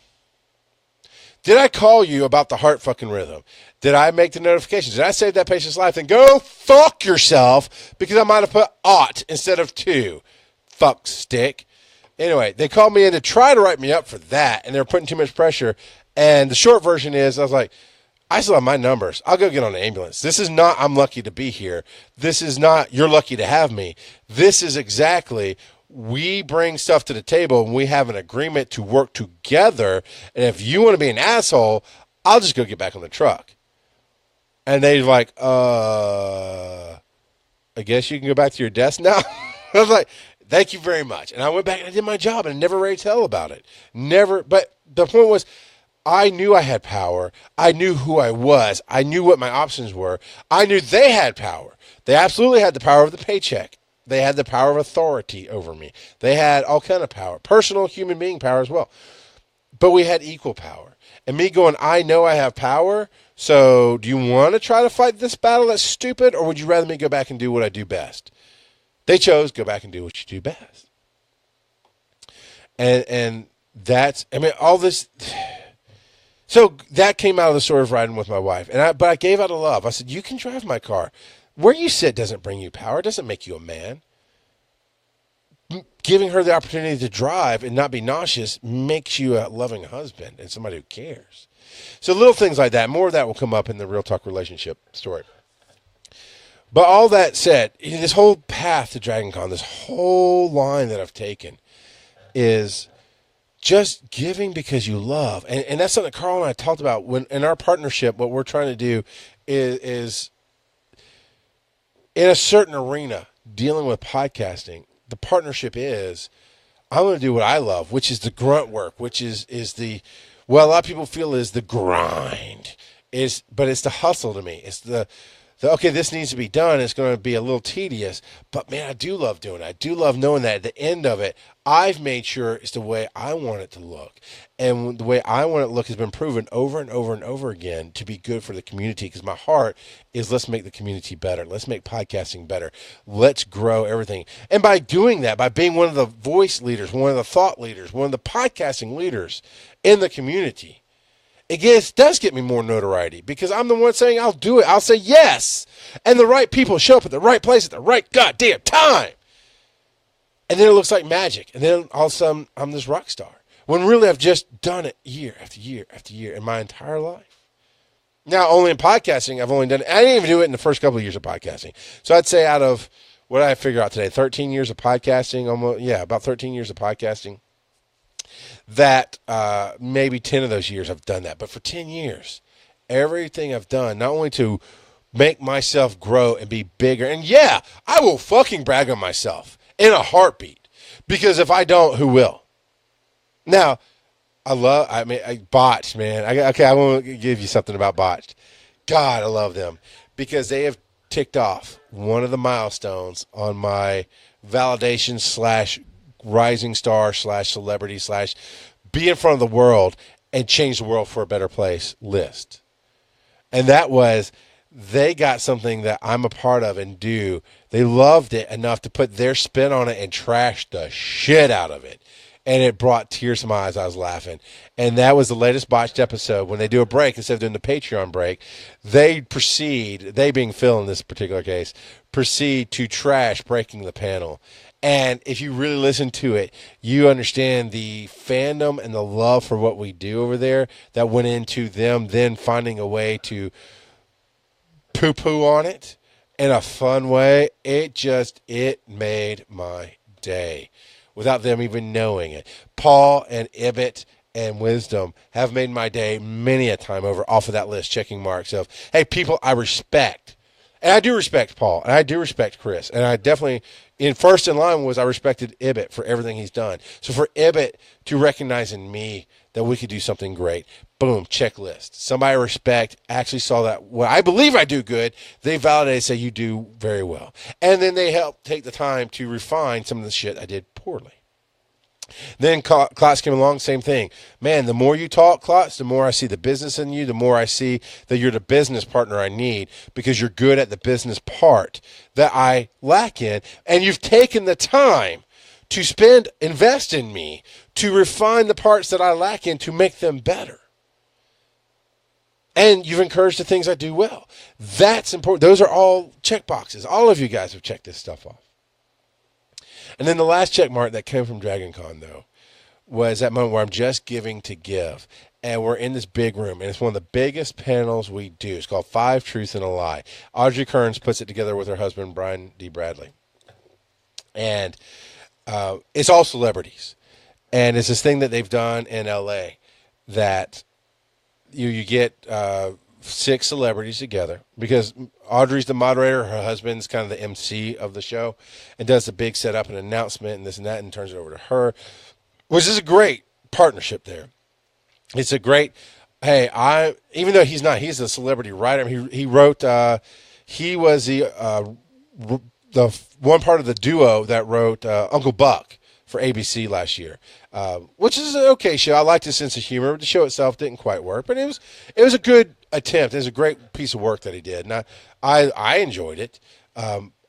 did I call you about the heart fucking rhythm? Did I make the notifications? Did I save that patient's life? Then go fuck yourself because I might have put ought instead of to. Fuck stick. Anyway, they called me in to try to write me up for that, and they were putting too much pressure. And the short version is, I was like, I still have my numbers. I'll go get on the ambulance. This is not, I'm lucky to be here. This is not, you're lucky to have me. This is exactly, we bring stuff to the table and we have an agreement to work together. And if you want to be an asshole, I'll just go get back on the truck. And they're like, I guess you can go back to your desk now. I was like, Thank you very much. And I went back and I did my job and never raised hell about it. Never. But the point was, I knew I had power. I knew who I was. I knew what my options were. I knew they had power. They absolutely had the power of the paycheck. They had the power of authority over me. They had all kind of power, personal human being power as well. But we had equal power. And me going, I know I have power, so do you want to try to fight this battle that's stupid, or would you rather me go back and do what I do best? They chose go back and do what you do best. And that's, I mean, all this. So that came out of the story of riding with my wife. But I gave out of love. I said, you can drive my car. Where you sit doesn't bring you power. It doesn't make you a man. Giving her the opportunity to drive and not be nauseous makes you a loving husband and somebody who cares. So little things like that. More of that will come up in the Real Talk relationship story. But all that said, this whole path to DragonCon, this whole line that I've taken is just giving because you love. And that's something that Carl and I talked about when in our partnership. What we're trying to do is in a certain arena dealing with podcasting, the partnership is I'm going to do what I love, which is the grunt work, which is the, well, a lot of people feel is the grind, but it's the hustle to me. It's the okay, this needs to be done. It's going to be a little tedious, but man, I do love doing it. I do love knowing that at the end of it, I've made sure it's the way I want it to look. And the way I want it to look has been proven over and over and over again to be good for the community, because my heart is let's make the community better. Let's make podcasting better. Let's grow everything. And by doing that, by being one of the voice leaders, one of the thought leaders, one of the podcasting leaders in the community, it does get me more notoriety because I'm the one saying I'll do it. I'll say yes. And the right people show up at the right place at the right goddamn time. And then it looks like magic. And then all of a sudden I'm this rock star. When really I've just done it year after year after year in my entire life. Now, only in podcasting, I've only done it. I didn't even do it in the first couple of years of podcasting. So I'd say out of, what did I figure out today? 13 years of podcasting. About 13 years of podcasting. That maybe 10 of those years I've done that. But for 10 years, everything I've done, not only to make myself grow and be bigger, and yeah, I will fucking brag on myself in a heartbeat, because if I don't, who will? Now, Botched, man. I want to give you something about Botched. God, I love them because they have ticked off one of the milestones on my validation / rising star / celebrity / be in front of the world and change the world for a better place list. And that was, they got something that I'm a part of and do. They loved it enough to put their spin on it and trash the shit out of it. And it brought tears to my eyes. I was laughing. And that was the latest Botched episode. When they do a break, instead of doing the Patreon break, they being Phil in this particular case, proceed to trash Breaking the Panel. And if you really listen to it, you understand the fandom and the love for what we do over there that went into them then finding a way to poo-poo on it in a fun way. It made my day without them even knowing it. Paul and Ibbot and Wisdom have made my day many a time over off of that list, checking marks of, hey, people I respect. And I do respect Paul, and I do respect Chris. And I definitely, first in line was I respected Ibbot for everything he's done. So for Ibbot to recognize in me that we could do something great, boom, checklist. Somebody I respect actually saw that, well, I believe I do good. They validated, say you do very well. And then they helped take the time to refine some of the shit I did poorly. Then Klotz came along, same thing. Man, the more you talk, Klotz, the more I see the business in you, the more I see that you're the business partner I need because you're good at the business part that I lack in. And you've taken the time to invest in me, to refine the parts that I lack in, to make them better. And you've encouraged the things I do well. That's important. Those are all check boxes. All of you guys have checked this stuff off. And then the last check mark that came from DragonCon, though, was that moment where I'm just giving to give. And we're in this big room, and it's one of the biggest panels we do. It's called 5 Truths and a Lie. Audrey Kearns puts it together with her husband, Brian D. Bradley. And it's all celebrities. And it's this thing that they've done in L.A. that you get 6 celebrities together because Audrey's the moderator. Her husband's kind of the MC of the show and does the big setup and announcement and this and that and turns it over to her, which is a great partnership there. It's a great, hey, even though he's a celebrity writer. He wrote, he was the one part of the duo that wrote Uncle Buck for ABC last year, which is an okay show. I liked his sense of humor. The show itself didn't quite work, but it was a good attempt. It was a great piece of work that he did, and I enjoyed it.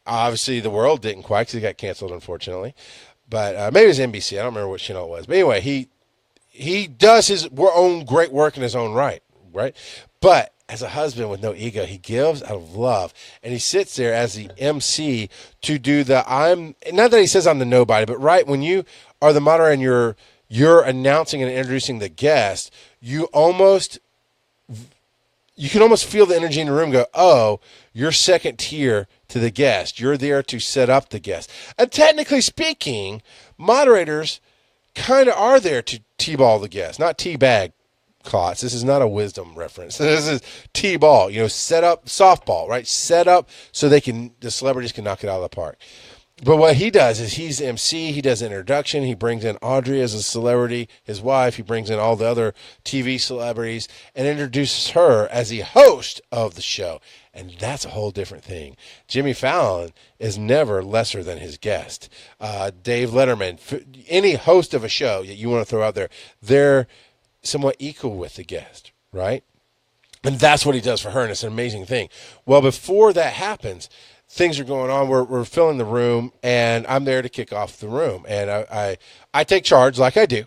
Obviously, the world didn't quite because it got canceled, unfortunately. But maybe it was NBC. I don't remember what channel it was. But anyway, he does his own great work in his own right? But as a husband with no ego, he gives out of love, and he sits there as the MC to do not that he says I'm the nobody, but right when you are the moderator and you're announcing and introducing the guest, you can almost feel the energy in the room go, oh, you're second tier to the guest. You're there to set up the guest. And technically speaking, moderators kind of are there to T-ball the guest, not T-bag Klotz. This is not a wisdom reference. This is T-ball, set up softball, right? Set up so the celebrities can knock it out of the park. But what he does is he's the MC. He does an introduction. He brings in Audrey as a celebrity, his wife. He brings in all the other TV celebrities and introduces her as the host of the show. And that's a whole different thing. Jimmy Fallon is never lesser than his guest. Dave Letterman, any host of a show that you want to throw out there, they're somewhat equal with the guest, right? And that's what he does for her, and it's an amazing thing. Well, before that happens, things are going on. We're filling the room, and I'm there to kick off the room. And I take charge like I do.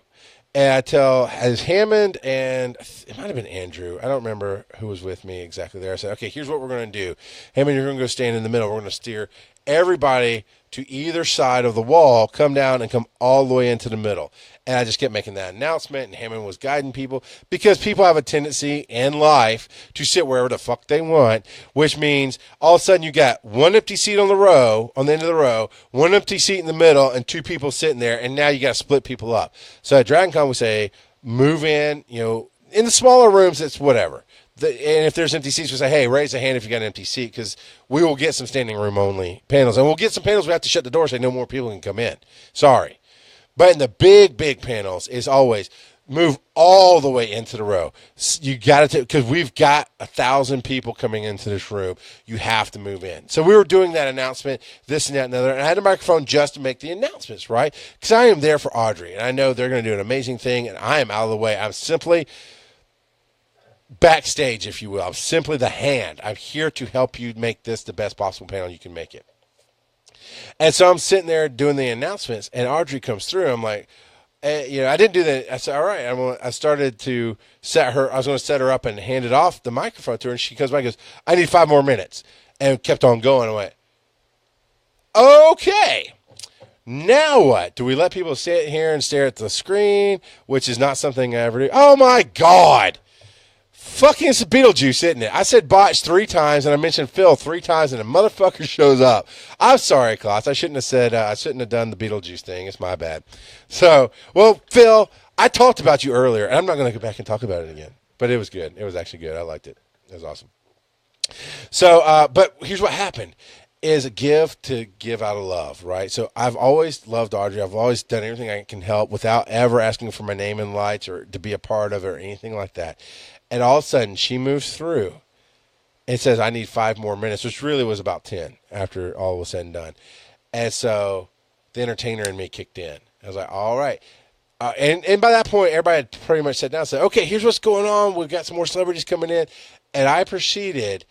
And I tell, as Hammond and it might have been Andrew, I don't remember who was with me exactly there. I said, okay, here's what we're going to do. Hammond, you're going to go stand in the middle. We're going to steer everybody to either side of the wall, come down and come all the way into the middle. And I just kept making that announcement, and Hammond was guiding people because people have a tendency in life to sit wherever the fuck they want, which means all of a sudden you got one empty seat on the end of the row, one empty seat in the middle, and 2 people sitting there, and now you got to split people up. So at DragonCon, we say, move in, in the smaller rooms, it's whatever. And if there's empty seats, we say, hey, raise a hand if you got an empty seat, because we will get some standing room only panels. And we'll get some panels we have to shut the door so no more people can come in. Sorry. But in the big panels, it's always move all the way into the row. You got to, because we've got 1,000 people coming into this room. You have to move in. So we were doing that announcement, this and that and the other. And I had a microphone just to make the announcements, right? Because I am there for Audrey. And I know they're going to do an amazing thing. And I am out of the way. I'm simply backstage, if you will. I'm simply the hand. I'm here to help you make this the best possible panel you can make it. And so I'm sitting there doing the announcements, and Audrey comes through. I'm like, I didn't do that. I said, all right. I started to set her. I was going to set her up and hand it off the microphone to her. And she comes by and goes, I need 5 more minutes. And kept on going. I went, okay. Now what? Do we let people sit here and stare at the screen, which is not something I ever do? Oh, my God. Fucking it's Beetlejuice, isn't it? I said botch 3 times, and I mentioned Phil 3 times, and the motherfucker shows up. I'm sorry, Klaus. I shouldn't have done the Beetlejuice thing. It's my bad. So, well, Phil, I talked about you earlier, and I'm not going to go back and talk about it again. But it was good. It was actually good. I liked it. It was awesome. So, but here's what happened. Is a give out of love, right? So I've always loved Audrey. I've always done everything I can help without ever asking for my name in lights or to be a part of it or anything like that. And all of a sudden, she moves through and says, I need 5 more minutes, which really was about 10 after all was said and done. And so the entertainer in me kicked in. I was like, all right. And by that point, everybody had pretty much sat down and said, okay, here's what's going on. We've got some more celebrities coming in. And I proceeded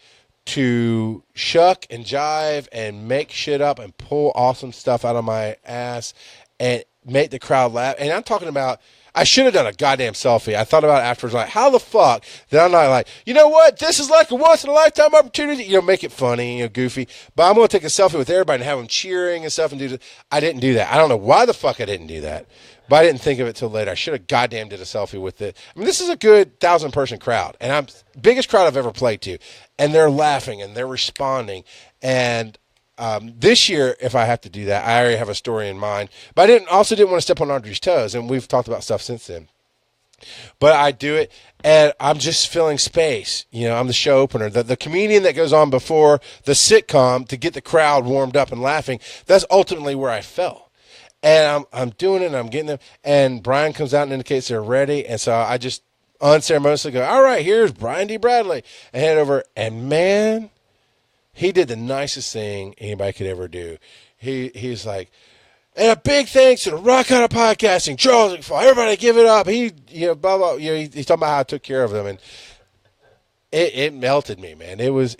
to shuck and jive and make shit up and pull awesome stuff out of my ass and make the crowd laugh. And I'm talking about, I should have done a goddamn selfie. I thought about it afterwards, like, how the fuck did I not, like, you know what? This is like a once-in-a-lifetime opportunity. Make it funny, goofy. But I'm going to take a selfie with everybody and have them cheering and stuff and do that. I didn't do that. I don't know why the fuck I didn't do that. But I didn't think of it till later. I should have goddamn did a selfie with it. I mean, this is a good 1,000-person crowd. And I'm biggest crowd I've ever played to. And they're laughing and they're responding. And this year, if I have to do that, I already have a story in mind. But I also didn't want to step on Audrey's toes. And we've talked about stuff since then. But I do it, and I'm just filling space. I'm the show opener, the comedian that goes on before the sitcom to get the crowd warmed up and laughing. That's ultimately where I fell. And I'm doing it, and I'm getting them. And Brian comes out and indicates they're ready. And so I just unceremoniously go, all right, here's Brian D. Bradley. And head over, and man, he did the nicest thing anybody could ever do. He's like, and a big thanks to the Rock Out of Podcasting, Charles McFall. Everybody give it up. Blah, blah. He's talking about how I took care of them. And it melted me, man. It was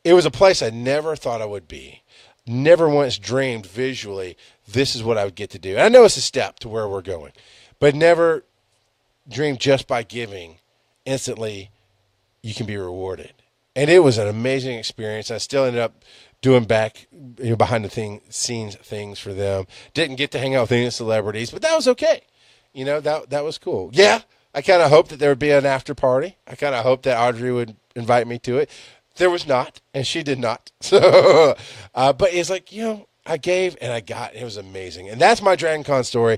a place I never thought I would be. Never once dreamed visually this is what I would get to do. And I know it's a step to where we're going, but never dreamed just by giving instantly you can be rewarded. And it was an amazing experience. I still ended up doing back behind the scenes things for them. Didn't get to hang out with any celebrities, but that was okay. That was cool. Yeah, I kind of hoped that there would be an after party. I kind of hoped that Audrey would invite me to it. There was not, and she did not. So, but it's like, I gave and I got. It was amazing. And that's my DragonCon story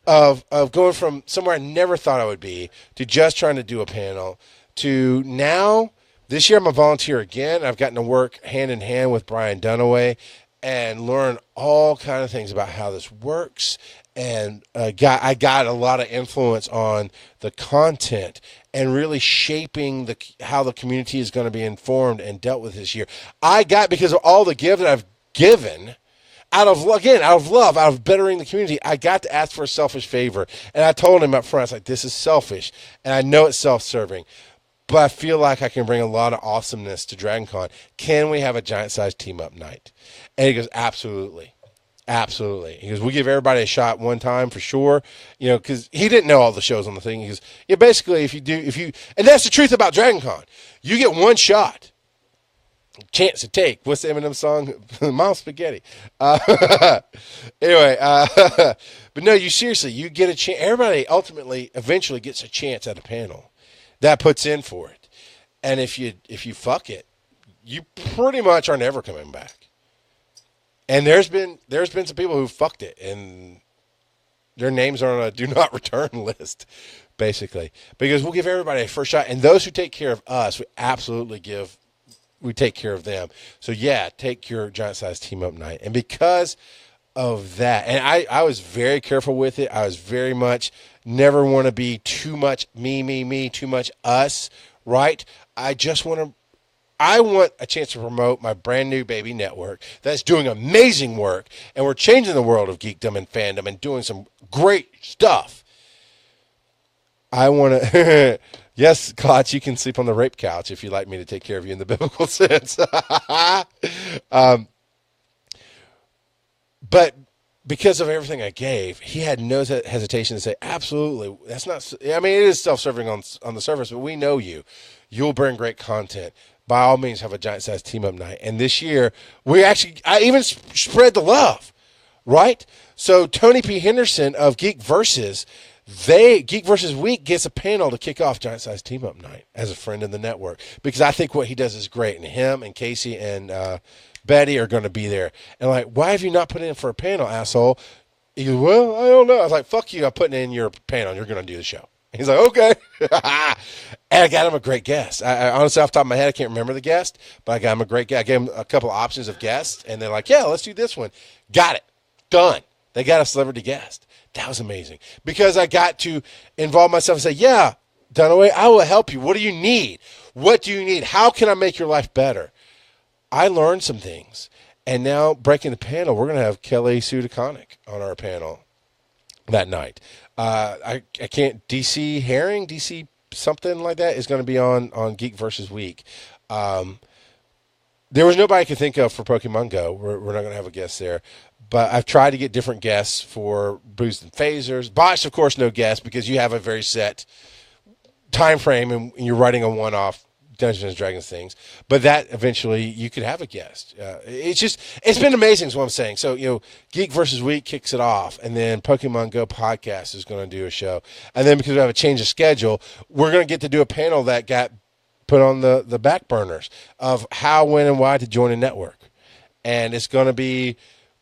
of going from somewhere I never thought I would be to just trying to do a panel to now. This year I'm a volunteer again. I've gotten to work hand in hand with Brian Dunaway and learn all kind of things about how this works. And I got a lot of influence on the content and really shaping how the community is going to be informed and dealt with this year. Because of all the give that I've given, out of love, out of bettering the community, I got to ask for a selfish favor. And I told him up front, I was like, this is selfish. And I know it's self-serving. But I feel like I can bring a lot of awesomeness to DragonCon. Can we have a giant-sized team-up night? And he goes, absolutely. Absolutely. He goes, we give everybody a shot one time for sure. Because he didn't know all the shows on the thing. He goes, yeah, basically, and that's the truth about DragonCon. You get one shot. Chance to take. What's the Eminem song? Mom Spaghetti. Anyway, but no, you get a chance. Everybody eventually gets a chance at a panel. That puts in for it. And if you fuck it, you pretty much are never coming back. And there's been some people who fucked it and their names are on a do not return list, basically. Because we'll give everybody a first shot. And those who take care of us, we take care of them. So yeah, take your giant size team up night. And because of that, and I was very careful with it. I was very much never want to be too much me, too much us, right? I want a chance to promote my brand new baby network that's doing amazing work, and we're changing the world of geekdom and fandom and doing some great stuff. I want to, yes, Klotz, you can sleep on the rape couch if you'd like me to take care of you in the biblical sense. But because of everything I gave, he had no hesitation to say, absolutely, that's not, I mean, it is self-serving on the surface, but we know you. You'll bring great content. By all means, have a giant-sized team-up night. And this year, I even spread the love, right? So Tony P. Henderson of Geek Versus Week gets a panel to kick off giant-sized team-up night as a friend in the network, because I think what he does is great, and him and Casey and Betty are going to be there. And like, why have you not put in for a panel, asshole? He goes, well, I don't know. I was like, fuck you. I'm putting in your panel. You're going to do the show. He's like, okay. And I got him a great guest. I honestly, off the top of my head, I can't remember the guest, but I got him a great guest. I gave him a couple of options of guests, and they're like, yeah, let's do this one. Got it. Done. They got a celebrity guest. That was amazing. Because I got to involve myself and say, yeah, Dunaway, I will help you. What do you need? What do you need? How can I make your life better? I learned some things. And now, breaking the panel, we're going to have Kelly Sue DeConnick on our panel that night. I can't, DC something like that is going to be on Geek Versus Week. There was nobody I could think of for Pokemon Go. We're not going to have a guest there. But I've tried to get different guests for Boost and Phasers. Bosch, of course, no guest because you have a very set time frame and you're writing a one-off Dungeons and Dragons things, but that eventually you could have a guest. It's been amazing is what I'm saying. So, Geek Versus Week kicks it off, and then Pokemon Go podcast is going to do a show. And then because we have a change of schedule, we're going to get to do a panel that got put on the back burners of how, when, and why to join a network. And it's going to be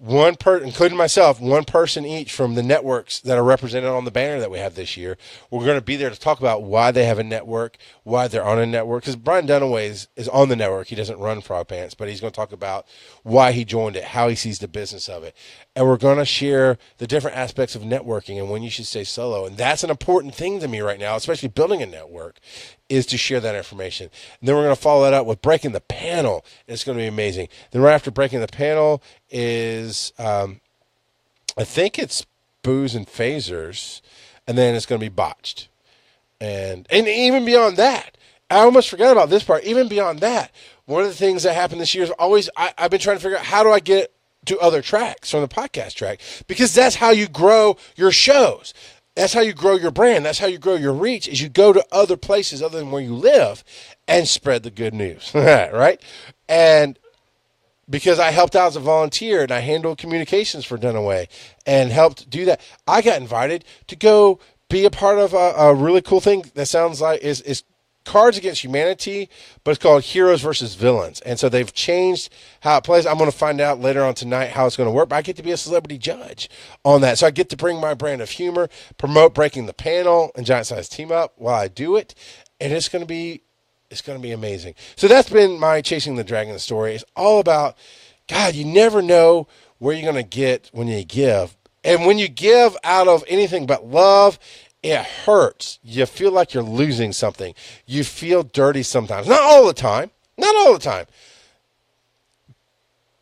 including myself, one person each from the networks that are represented on the banner that we have this year. We're going to be there to talk about why they have a network, why they're on a network. Because Brian Dunaway is on the network. He doesn't run Frog Pants, but he's going to talk about why he joined it, how he sees the business of it. And we're going to share the different aspects of networking and when you should stay solo. And that's an important thing to me right now, especially building a network, is to share that information. And then we're going to follow that up with breaking the panel. It's going to be amazing. Then right after breaking the panel is, I think it's booze and phasers, and then it's going to be botched. And even beyond that, I almost forgot about this part. Even beyond that, one of the things that happened this year is always, I've been trying to figure out how do I get to other tracks from the podcast track, because that's how you grow your shows. That's how you grow your brand. That's how you grow your reach, is you go to other places other than where you live and spread the good news, right? And because I helped out as a volunteer and I handled communications for Dunaway and helped do that, I got invited to go be a part of a really cool thing that sounds like is Cards Against Humanity, but it's called Heroes versus Villains. And so they've changed how it plays. I'm going to find out later on tonight how it's going to work, but I get to be a celebrity judge on that. So I get to bring my brand of humor, promote breaking the panel and Giant Size Team Up while I do it. And it's going to be amazing. So that's been my Chasing the Dragon story. It's all about, God, you never know where you're going to get when you give. And when you give out of anything but love, it hurts. You feel like you're losing something. You feel dirty sometimes. Not all the time. Not all the time.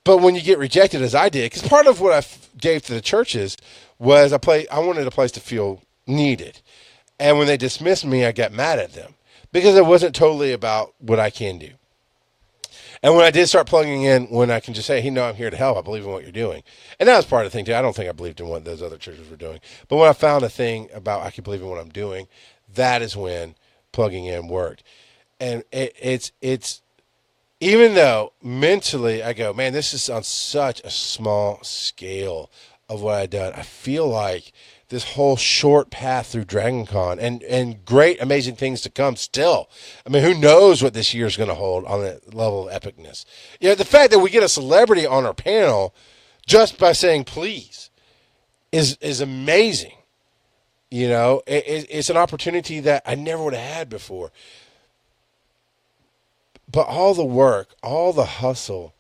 But when you get rejected, as I did, because part of what I gave to the churches was I wanted a place to feel needed. And when they dismissed me, I got mad at them because it wasn't totally about what I can do. And when I did start plugging in, when I can just say, hey, no, I'm here to help. I believe in what you're doing. And that was part of the thing, too. I don't think I believed in what those other churches were doing. But when I found a thing about I can believe in what I'm doing, that is when plugging in worked. And it's even though mentally I go, man, this is on such a small scale of what I've done, I feel like this whole short path through DragonCon and great, amazing things to come still. I mean, who knows what this year is going to hold on that level of epicness. You know, the fact that we get a celebrity on our panel just by saying please is amazing. You know, it's an opportunity that I never would have had before. But all the work, all the hustle,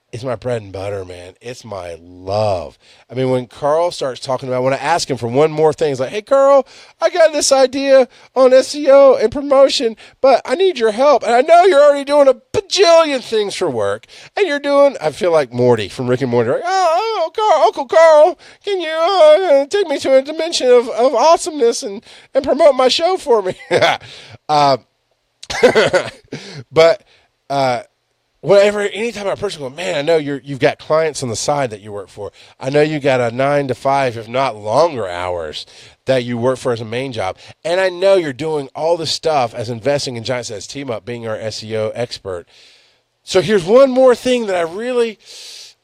it's my bread and butter, man. It's my love. I mean, when Carl starts talking about, when I ask him for one more thing, it's like, hey, Carl, I got this idea on SEO and promotion, but I need your help. And I know you're already doing a bajillion things for work. And you're doing, I feel like Morty from Rick and Morty. Like, oh, Carl, Uncle Carl, can you take me to a dimension of awesomeness and promote my show for me? But, whatever, anytime a person goes, man, I know you've got clients on the side that you work for. I know you got a 9 to 5, if not longer hours that you work for as a main job. And I know you're doing all this stuff as investing in Giant Size Team Up, being our SEO expert. So here's one more thing that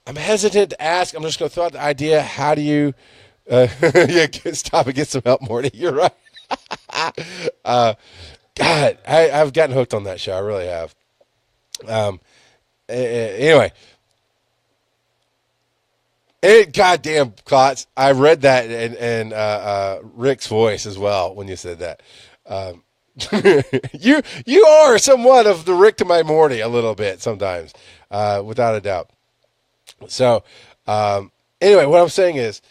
I'm hesitant to ask. I'm just going to throw out the idea. How do you, stop and get some help, Morty. You're right. God, I've gotten hooked on that show. I really have. Anyway, goddamn Klotz, I read that in Rick's voice as well when you said that. You are somewhat of the Rick to my Morty a little bit sometimes, without a doubt. So anyway, what I'm saying is,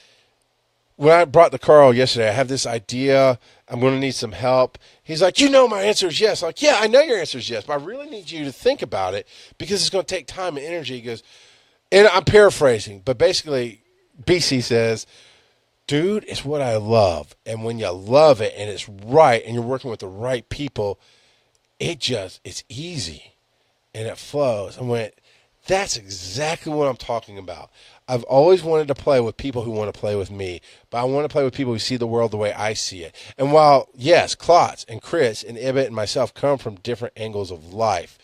when I brought the Carl yesterday, I have this idea. I'm going to need some help. He's like, my answer is yes. I'm like, yeah, I know your answer is yes, but I really need you to think about it because it's going to take time and energy. He goes, and I'm paraphrasing, but basically BC says, dude, it's what I love. And when you love it and it's right and you're working with the right people, it's easy and it flows. I went, that's exactly what I'm talking about. I've always wanted to play with people who want to play with me, but I want to play with people who see the world the way I see it. And while, yes, Klotz and Chris and Ibbot and myself come from different angles of life,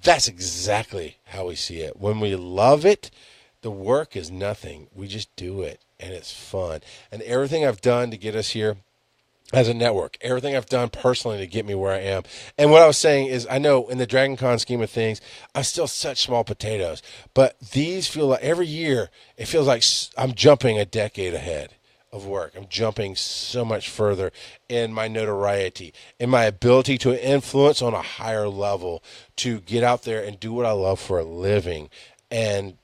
that's exactly how we see it. When we love it, the work is nothing. We just do it, and it's fun. And everything I've done to get us here, as a network, everything I've done personally to get me where I am. And what I was saying is, I know in the DragonCon scheme of things, I'm still such small potatoes, but these feel like every year, it feels like I'm jumping a decade ahead of work. I'm jumping so much further in my notoriety, in my ability to influence on a higher level, to get out there and do what I love for a living and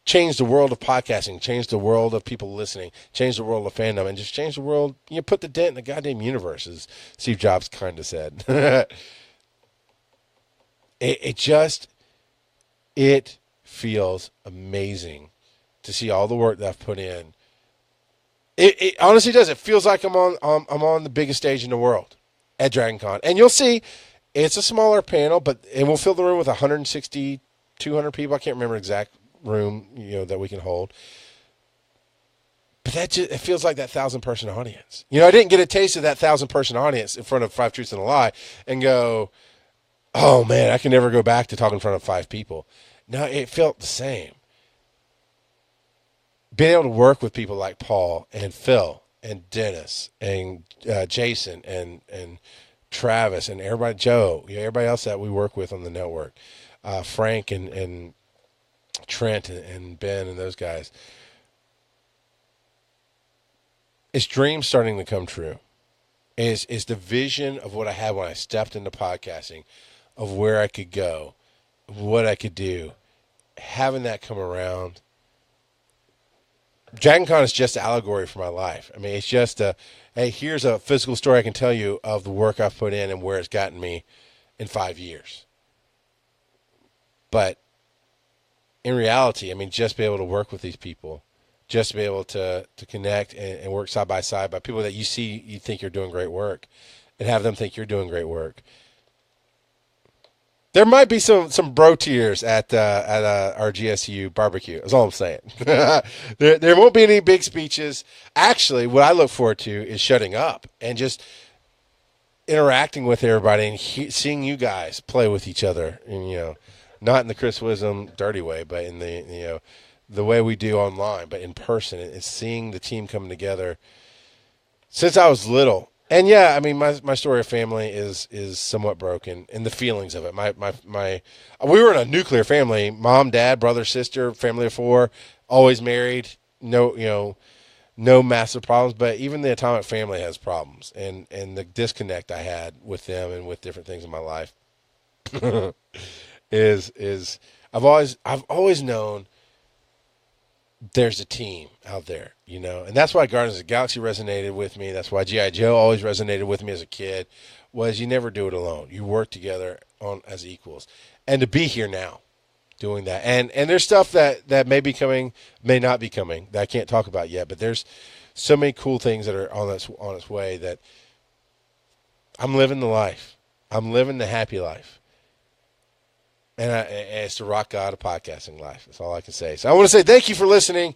change the world of podcasting, change the world of people listening, change the world of fandom, and just change the world. Put the dent in the goddamn universe, as Steve Jobs kind of said. it feels amazing to see all the work that I've put in. It honestly does. It feels like I'm on the biggest stage in the world at DragonCon, and you'll see it's a smaller panel, but it will fill the room with 160, 200 people. I can't remember exact room that we can hold, but it feels like that 1,000-person audience. I didn't get a taste of that 1,000-person audience in front of Five Truths and a Lie and go, oh man, I can never go back to talking in front of 5 people. No, it felt the same. Being able to work with people like Paul and Phil and Dennis and Jason and Travis and everybody, Joe, everybody else that we work with on the network, Frank and Trent and Ben and those guys. It's dreams starting to come true. Is the vision of what I had when I stepped into podcasting, of where I could go, what I could do, having that come around. DragonCon is just an allegory for my life. I mean, it's just hey, here's a physical story I can tell you of the work I've put in and where it's gotten me in 5 years. But in reality, I mean, just be able to work with these people, just to be able to connect and work side by side by people that you see, you think you're doing great work, and have them think you're doing great work. There might be some bro tears at our GSU barbecue. That's all I'm saying. There won't be any big speeches. Actually, what I look forward to is shutting up and just interacting with everybody and seeing you guys play with each other. And, not in the Chris Wisdom dirty way, but in the way we do online, but in person. It's seeing the team coming together since I was little. And yeah, I mean, my story of family is somewhat broken, and the feelings of it. We were in a nuclear family: mom, dad, brother, sister, family of 4, always married. No massive problems. But even the atomic family has problems, and the disconnect I had with them and with different things in my life is I've always known there's a team out there, and that's why Guardians of the Galaxy resonated with me. That's why G.I. Joe always resonated with me as a kid, was you never do it alone. You work together as equals. And to be here now doing that. And there's stuff that may be coming, may not be coming, that I can't talk about yet, but there's so many cool things that are on its way that I'm living the life. I'm living the happy life. And it's the rock god of podcasting life. That's all I can say. So I want to say thank you for listening.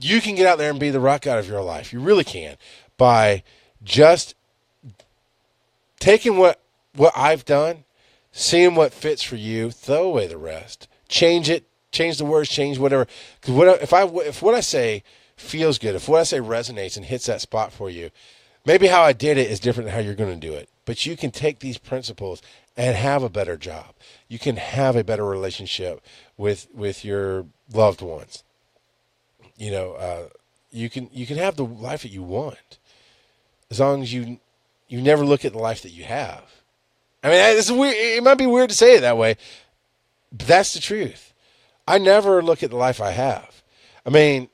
You can get out there and be the rock god of your life. You really can. By just taking what I've done, seeing what fits for you, throw away the rest. Change it. Change the words. Change whatever. Because if what I say feels good, if what I say resonates and hits that spot for you, maybe how I did it is different than how you're going to do it. But you can take these principles and have a better job. You can have a better relationship with your loved ones. You can have the life that you want, as long as you never look at the life that you have. I mean, it's weird. It might be weird to say it that way, but that's the truth. I never look at the life I have. I mean,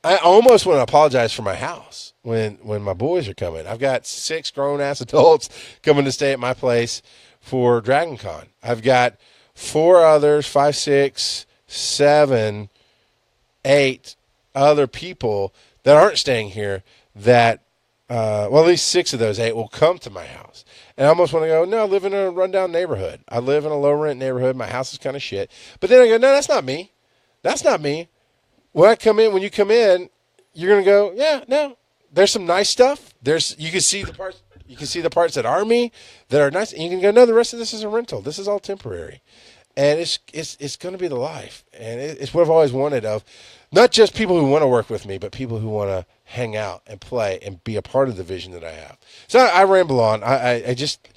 I almost want to apologize for my house when my boys are coming. I've got 6 grown-ass adults coming to stay at my place for DragonCon. I've got 4 others, 5, 6, 7, 8 other people that aren't staying here that, at least 6 of those 8 will come to my house. And I almost want to go, no, I live in a rundown neighborhood. I live in a low-rent neighborhood. My house is kind of shit. But then I go, no, that's not me. That's not me. When you come in, you're going to go, yeah, no, there's some nice stuff. You can see the parts. You can see the parts that are me, that are nice, and you can go, no, the rest of this is a rental. This is all temporary, and it's going to be the life, and it's what I've always wanted. Not just people who want to work with me, but people who want to hang out and play and be a part of the vision that I have. So I ramble on. I just,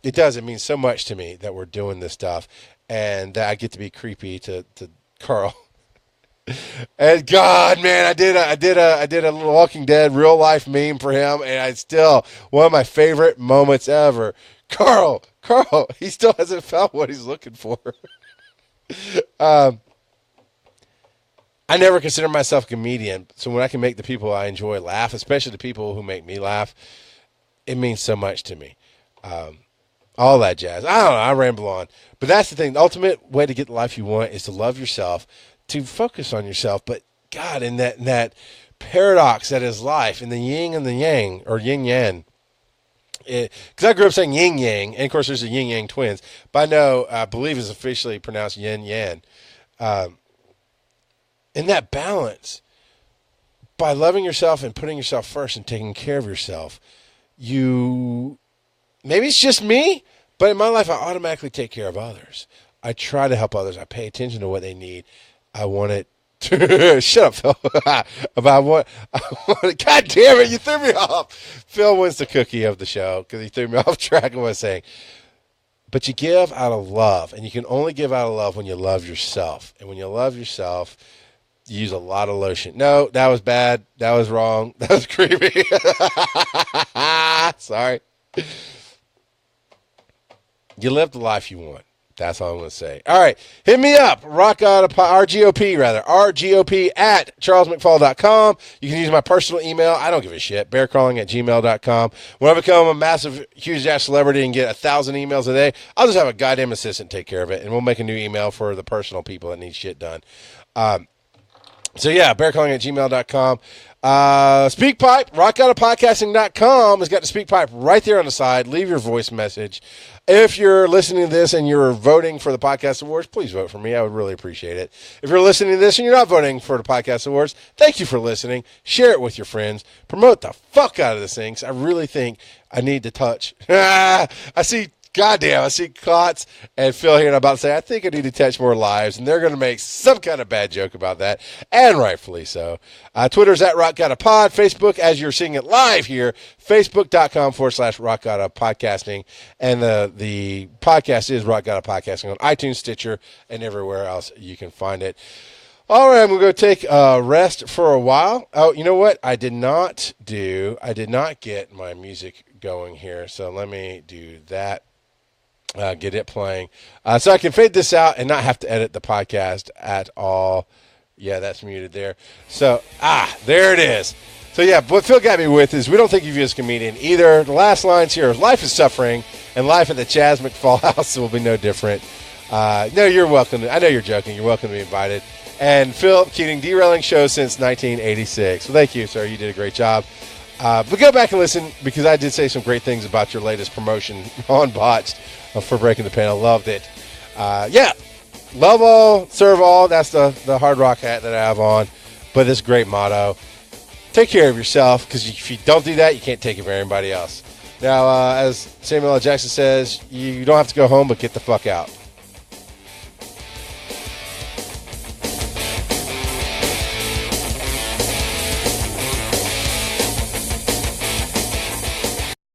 it does. It means so much to me that we're doing this stuff and that I get to be creepy to Carl. And God, man, I did a Walking Dead real life meme for him, and it's still one of my favorite moments ever. Carl, he still hasn't found what he's looking for. I never consider myself a comedian, so when I can make the people I enjoy laugh, especially the people who make me laugh, it means so much to me. All that jazz. I don't know, I ramble on. But that's the thing. The ultimate way to get the life you want is to love yourself, to focus on yourself. But God, in that paradox that is life, in the yin and the yang, or yin yang, because I grew up saying yin yang, and of course there's the yin yang twins, but I believe it's officially pronounced yin yang. In that balance, by loving yourself and putting yourself first and taking care of yourself, maybe it's just me, but in my life I automatically take care of others. I try to help others. I pay attention to what they need. I want it to shut up, Phil. About what God damn it, you threw me off. Phil wins the cookie of the show because he threw me off track of what I was saying. But you give out of love, and you can only give out of love when you love yourself. And when you love yourself, you use a lot of lotion. No, that was bad. That was wrong. That was creepy. Sorry. You live the life you want. That's all I'm going to say. All right. Hit me up. RGOP at charlesmcfall.com. You can use my personal email. I don't give a shit. bearcrawling@gmail.com. When I become a massive, huge-ass celebrity and get 1,000 emails a day, I'll just have a goddamn assistant take care of it, and we'll make a new email for the personal people that need shit done. So, yeah, bearcrawling@gmail.com. SpeakPipe, rockgoutofpodcasting.com has got the SpeakPipe right there on the side. Leave your voice message. If you're listening to this and you're voting for the Podcast Awards, please vote for me. I would really appreciate it. If you're listening to this and you're not voting for the Podcast Awards, thank you for listening. Share it with your friends. Promote the fuck out of this thing, 'cause I really think I need to touch. I see Klotz and Phil here, and I'm about to say, I think I need to touch more lives, and they're going to make some kind of bad joke about that, and rightfully so. Twitter's at RockGottaPod. Facebook, as you're seeing it live here, facebook.com/RockGottaPodcasting, and the podcast is Rock Gotta Podcasting on iTunes, Stitcher, and everywhere else you can find it. All right, I'm going to go take a rest for a while. Oh, you know what? I did not get my music going here, so let me do that. Get it playing. So I can fade this out and not have to edit the podcast at all. Yeah, that's muted there. So, there it is. So yeah, what Phil got me with is we don't think of you as a comedian either. The last lines here is life is suffering and life at the Chaz McFall house will be no different. No, you're welcome. I know you're joking. You're welcome to be invited. And Phil Keating, derailing shows since 1986. Well, thank you, sir. You did a great job. But go back and listen because I did say some great things about your latest promotion on Botched for Breaking the Panel. Loved it. Yeah, love all, serve all. That's the hard rock hat that I have on. But this great motto. Take care of yourself because if you don't do that, you can't take care of everybody else. Now, as Samuel L. Jackson says, you don't have to go home, but get the fuck out.